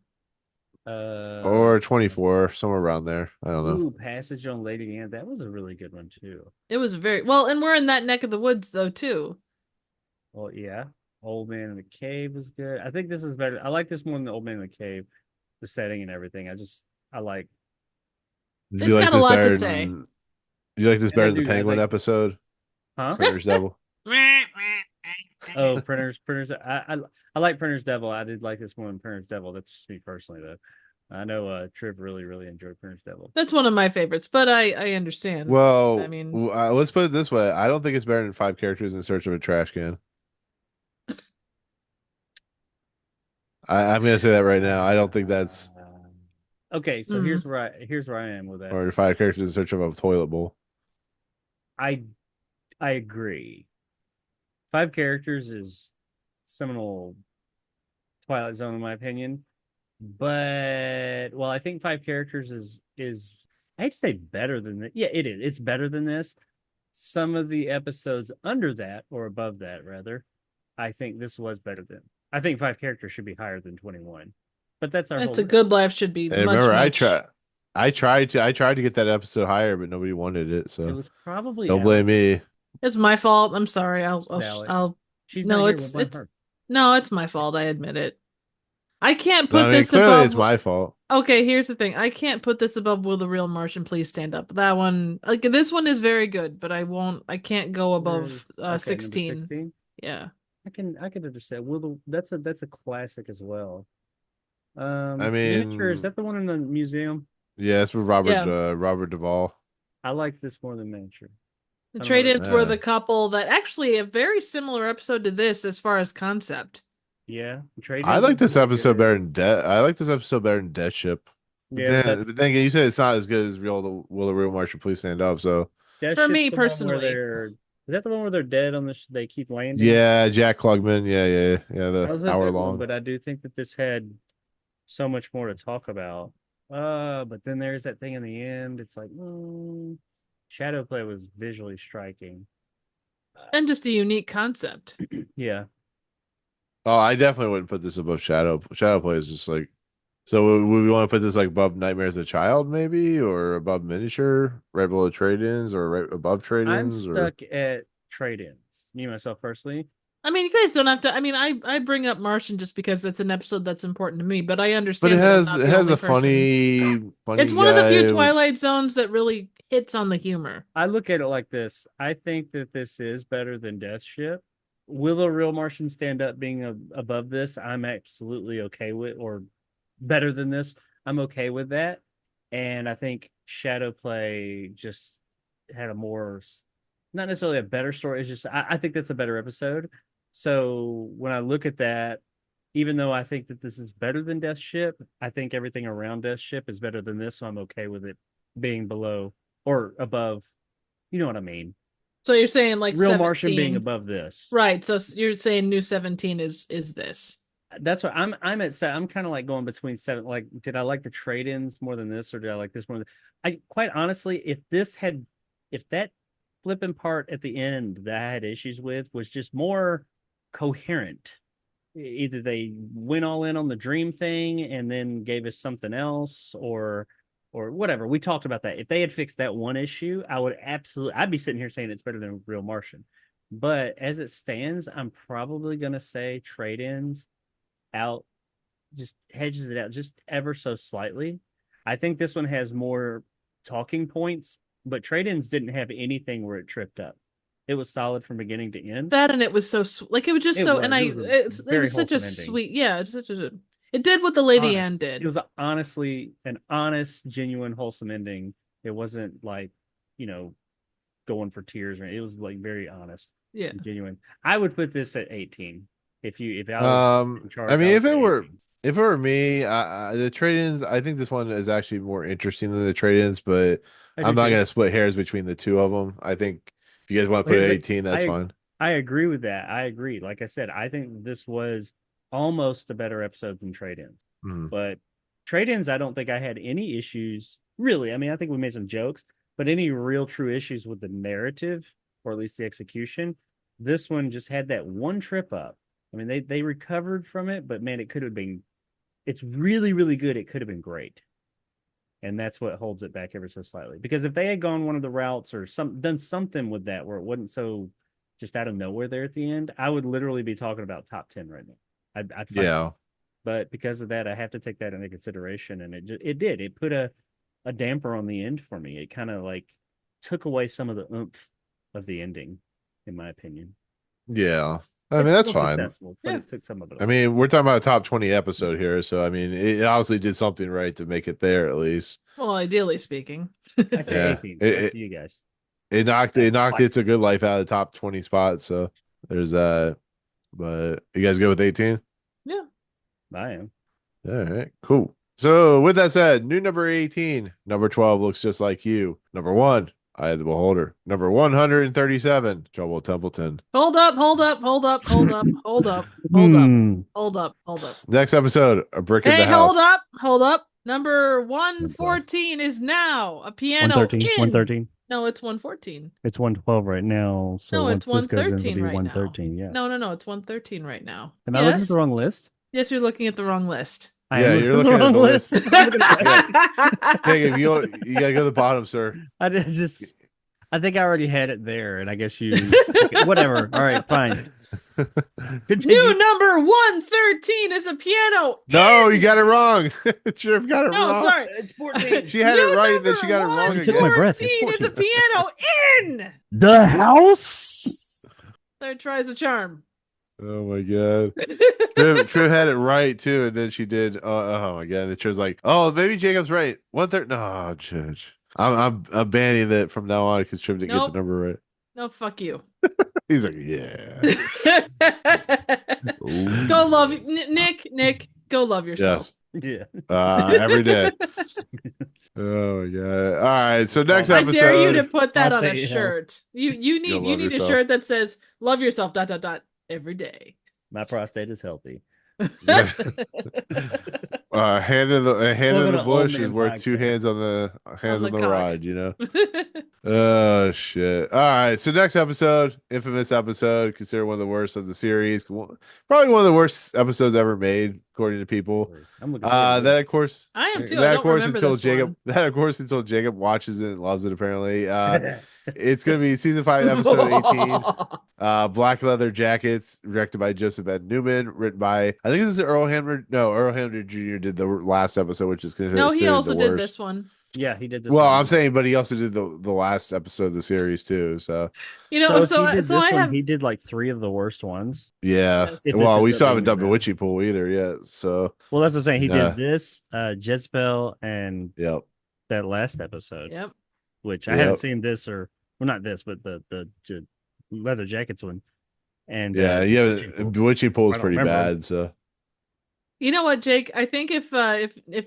or 24, somewhere around there. I don't know. Ooh, Passage on Lady Anne. That was a really good one too. It was very well, and we're in that neck of the woods though too. Well, yeah. Old Man in the Cave was good. I think this is better. I like this more than the Old Man in the Cave, the setting and everything. I like. Do It's you like got a this lot to better say. than? Do you like this And I better than the do, I Penguin like- episode? Huh? Printer's Devil. Oh, Printers. I like Printer's Devil. I did like this more than Printer's Devil. That's just me personally, though. I know Triv really enjoyed Printer's Devil. That's one of my favorites, but I understand. Well, I mean, let's put it this way. I don't think it's better than 5 characters in search of a trash can. I'm gonna say that right now. I don't think that's Okay. So Mhm. here's where I am with that. or 5 characters in search of a toilet bowl. I agree. 5 characters is seminal Twilight Zone in my opinion. But well, I think 5 characters is I hate to say better than that. Yeah, it is. It's better than this. Some of the episodes under that or above that, rather, I think this was better than. I think 5 characters should be higher than 21. But that's our it's whole a good life should be And much. remember, much. I tried to get that episode higher, but nobody wanted it. It So was probably don't blame me. It's my fault. I'm sorry. Alex. I'll. She's No, not here. it's We'll blame it's her. no, it's my fault. I admit it. I can't But, put I mean, this clearly above. it's my fault. Okay, here's the thing. I can't put this above Will the Real Martian Please Stand Up. That one, like this one is very good, but I won't. I can't go above Okay, 16. number 16. Yeah. I can understand. That's a classic as well. I Miniature, is mean, that the one in the museum? yeah, it's with Robert Yeah. Robert Duvall. I like this more than Miniature. The I don't know. trade-ins were Uh. the couple that actually a very similar episode to this as far as concept. Yeah, trade. I like this episode better than Death. I like this episode better than Death Ship. But Yeah, then again, you said it's not as good as Will the Real Martian Please Stand Up. So For me personally. is that the one where they're dead on the? They keep landing. yeah, Jack Klugman. Yeah. That was The a hour good one, long. but I do think that this had so much more to talk about. But then there's that thing in the end. It's like, Shadow Play was visually striking. And just a unique concept. Yeah. Oh, I definitely wouldn't put this above Shadow. Shadow Play is just like. So would we want to put this like above Nightmares of the Child, maybe, or above Miniature, right below Trade-ins, or right above I'm Trade-ins? Or... stuck at trade-ins. Me myself personally. I mean, you guys don't have to. I mean, I bring up Martian just because that's an episode that's important to me, but I But understand. it that I'm has not it the has only a funny. It's one of the few guy. Twilight Zones that really hits on the humor. I look at it like this. I think that this is better than Death Ship. Will a Real Martian stand up being above this? I'm absolutely okay with, or better than this. I'm okay with that. And I think Shadow Play just had a more, not necessarily a better story. It's just, I think that's a better episode. So when I look at that, even though I think that this is better than Death Ship, I think everything around Death Ship is better than this. So I'm okay with it being below or above. You know what I mean? So you're saying like Real 17. Martian being above this. Right. So you're saying new 17 is this. That's what I'm at. I'm kind of like going between 7. Like, did I like the trade-ins more than this, or did I like this more than? I quite honestly, if that flipping part at the end that I had issues with was just more coherent, either they went all in on the dream thing and then gave us something else, or whatever. We talked about that. If they had fixed that one issue, I'd be sitting here saying it's better than Real Martian. But as it stands, I'm probably gonna say trade-ins out, just hedges it out just ever so slightly. I think this one has more talking points, but trade-ins didn't have anything where it tripped up. It was solid from beginning to end. That and it was so like it was just It so was. and It was a it very was such a wholesome ending. sweet it's such a it did what the Lady Anne Honest. did. It was honestly an honest, genuine, wholesome ending. It wasn't like, going for tears or anything. It was like very honest, Yeah. and genuine. I would put this at 18. If I was in charge, I mean, I if would it say were 18. if it were me, the trade-ins, I think this one is actually more interesting than the trade-ins, but I do I'm not too. gonna split hairs between the two of them. I think if you guys want to Well, put it at here's the- 18, that's fine. I agree with that. I agree. Like I said, I think this was almost a better episode than trade-ins. Mhm. But Trade-ins, I don't think I had any issues. Really, I mean, I think we made some jokes, but any real true issues with the narrative, or at least the execution, this one just had that one trip up. I mean, they recovered from it, but man, it could have been. It's really, really good. It could have been great. And that's what holds it back ever so slightly. Because if they had gone one of the routes or done something with that where it wasn't so just out of nowhere there at the end, I would literally be talking about top 10 right now. I'd fight. Yeah. But because of that, I have to take that into consideration. And it did. It put a damper on the end for me. It kind of like took away some of the oomph of the ending, in my opinion. Yeah. I mean, It's that's still fine. successful, but it took some of it I away. mean, we're talking about a top 20 episode here, so I mean, it obviously did something right to make it there at least. Well, ideally speaking. I say Yeah. 18. It- That's it- you guys. It knocked It's a Good Life out of the top 20 spots, so there's that. But you guys go with 18? Yeah. I am. All right, cool. So with that said, new number 18, number 12 looks just like you. Number 1, I Had the Beholder. Number 137, Trouble with Templeton. Hold up. Next episode, A Brick in Hey, the House. hold up. Number 114 is now a piano 113. in. 113. No, it's 114. It's 112 right now. So No, once it's this goes in, it'll 113 be right 113. now. Yeah. No, it's 113 right now. Am I looking at the wrong list? Yes, you're looking at the wrong list. I Yeah, am you're looking at wrong the list. I'm looking at- Hey, if you gotta go to the bottom, sir. I think I already had it there, and I guess you. Okay, whatever. All right, fine. Continue. New number 113 is a piano. No, you got it wrong. Sheriff got it No, wrong. sorry. It's 14. She had it right, then she got it wrong You took again. my breath. It's 114 is a 14. piano in. The house. Third tries a charm. Oh my god. Triv had it right too, and then she did. Oh my god. And Triv's like, oh, maybe Jacob's right. 130. No, Judge. I'm banning that from now on because Triv didn't get Nope. the number right. No, fuck you. He's like, yeah. Go love Nick. Go love yourself. Yes. Yeah. Every day. Oh my god. All right. So next I episode. dare you to put that on a Prostate shirt. You You'll love need a yourself. shirt that says "Love yourself." ... every day. My prostate is healthy. Hand in the Welcome to Old bush is Man worth two Podcast. hands on the On the cock. ride, you know. Oh shit. All right. So next episode, infamous episode, considered one of the worst of the series. Probably one of the worst episodes ever made, according to people. I'm looking. forward to That of course. I am too. I That don't of course remember until this Jacob. one. That of course until Jacob watches it and loves it. Apparently, it. it's gonna be season 5, episode 18. Black Leather Jackets, directed by Joseph Ed Newman, written by I think this is Earl Hamner. No, Earl Hamner Jr. did the last episode, which is considered No, he also the did worst. this one. Yeah, he did this. Well, one. I'm saying, but he also did the last episode of the series too. So You know, if so he did so I this one, have. he did like 3 of the worst ones. yeah. Yes. If Well, this we ends still up haven't done being Bewitchy Pool either yet. So Well, that's what I'm saying. He Yeah. did this, Jezebel, and yep. that last episode, Yep. which I Yep. haven't seen this or well, not this, but the leather jackets one. And Yeah, Bewitchy Pool is I don't pretty remember. bad. So You know what, Jake? I think if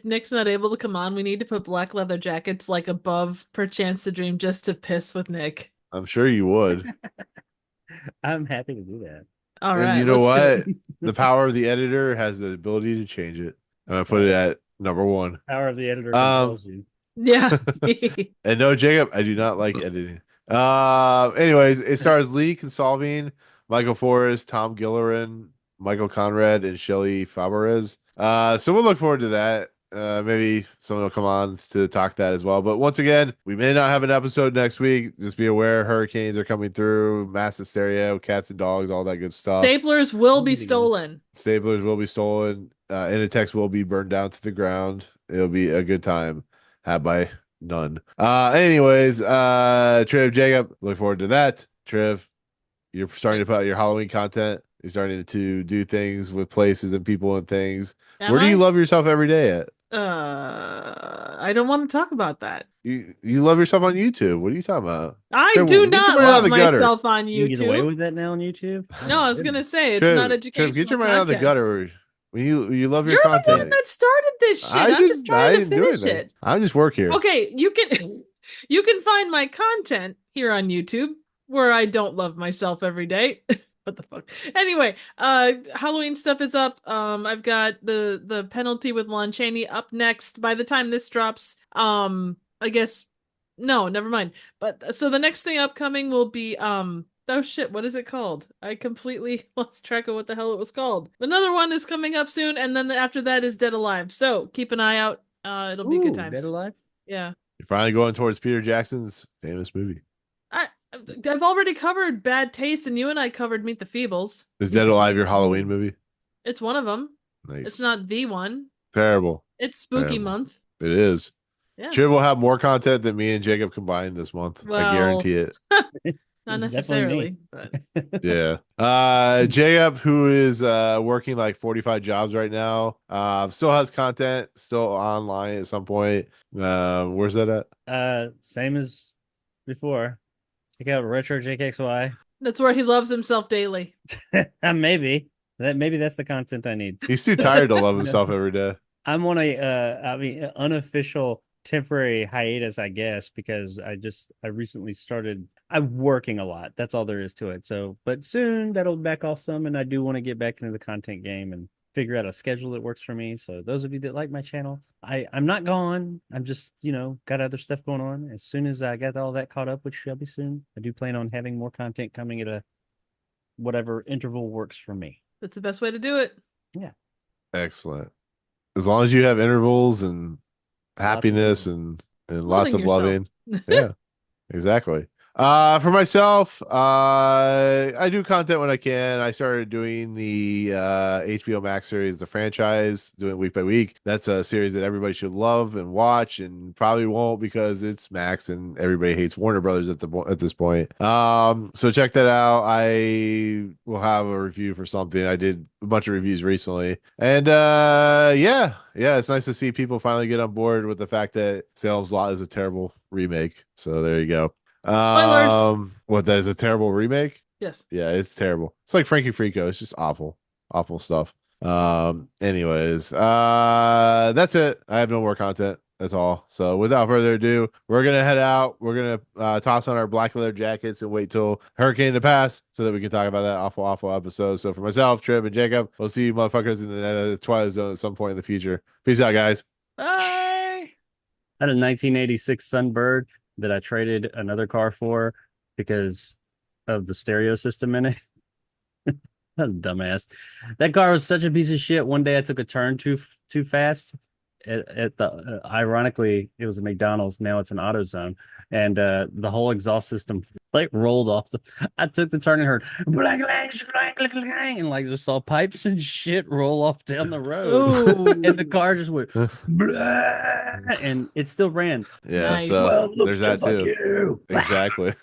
Nick's not able to come on, we need to put Black Leather Jackets like above Perchance to Dream just to piss with Nick. I'm sure you would. I'm happy to do that. All And right. you know let's do what? The power of the editor has the ability to change it. I'm gonna put it at number 1. Power of the editor Um, compels you. it. Yeah. And no, Jacob, I do not like editing. Anyways, it stars Lee Consalvine, Michael Forrest, Tom Gillerin, Michael Conrad, and Shelley Faberez. So we'll look forward to that. Maybe someone will come on to talk that as well. But once again, we may not have an episode next week. Just be aware, hurricanes are coming through, mass hysteria, cats and dogs, all that good stuff. Staplers will be stolen. Staplers will be stolen. Initex will be burned down to the ground. It'll be a good time had by none. Anyways, Triv, Jacob, look forward to that. Triv, you're starting to put out your Halloween content. You're starting to do things with places and people and things. Where do you love yourself every day at? I don't want to talk about that. You love yourself on YouTube. What are you talking about? I Trev, do get not your mind out love of the gutter. myself on You get away YouTube. with that now on YouTube? No, I was gonna say it's Trev, not educational. Trev, get your mind out of the content. gutter. When you love your You're the content. one that started this shit. I I'm didn't, just trying to didn't do finish anything. it. I just work here. Okay, you can find my content here on YouTube where I don't love myself every day. What the fuck? Anyway, Halloween stuff is up. I've got the penalty with Lon Chaney up next. By the time this drops, I guess no, never mind. But so the next thing upcoming will be oh shit, what is it called? I completely lost track of what the hell it was called. Another one is coming up soon, and then after that is Dead Alive. So keep an eye out. It'll be good times. Dead Alive? Yeah. You're finally going towards Peter Jackson's famous movie. I've already covered Bad Taste, and you and I covered Meet the Feebles. Is Dead Alive your Halloween movie? It's one of them. Nice. It's not the one. Terrible. It's spooky Terrible. month. It is. Yeah. Chib will have more content than me and Jacob combined this month. I Well, guarantee it. Not Definitely necessarily, me. but Yeah. Jacob, who is working like 45 jobs right now, still has content, still online at some point. Where's that at? Same as before. Check out Retro JKXY. that's where he loves himself daily. Maybe that's the content I need. He's too tired to love himself every day. I'm on a unofficial temporary hiatus, I guess, because I recently started. I'm working a lot. That's all there is to it. So, but soon that'll back off some, and I do want to get back into the content game and figure out a schedule that works for me. So those of you that like my channel, I'm not gone. I'm just, got other stuff going on. As soon as I got all that caught up, which shall be soon, I do plan on having more content coming at a whatever interval works for me. That's the best way to do it. Yeah. Excellent. As long as you have intervals and happiness and lots of loving. Yeah, exactly. For myself, I do content when I can. I started doing the HBO Max series, the franchise, doing it week by week. That's a series that everybody should love and watch, and probably won't because it's Max and everybody hates Warner Brothers at this point. So check that out. I will have a review for something. I did a bunch of reviews recently, and yeah, it's nice to see people finally get on board with the fact that Salem's Lot is a terrible remake. So there you go. Spoilers. What, that is a terrible remake? Yes. Yeah, it's terrible. It's like Frankie Frico. It's just awful stuff. Anyways, that's it. I have no more content. That's all. So without further ado, we're gonna head out. We're gonna toss on our black leather jackets and wait till Hurricane to pass so that we can talk about that awful episode. So for myself, Trip, and Jacob, we'll see you motherfuckers in the Twilight Zone at some point in the future. Peace out, guys. Bye. I had a 1986 Sunbird that I traded another car for because of the stereo system in it. That's a dumbass. That car was such a piece of shit. One day I took a turn too fast at the ironically it was a McDonald's. Now it's an AutoZone, and the whole exhaust system like rolled off. I took the turn and heard blang, blang, blang, blang, blang, and like just saw pipes and shit roll off down the road. Ooh. And the car just went blah, and it still ran. Yeah, Nice. so Well, look there's that just like too. you. Exactly.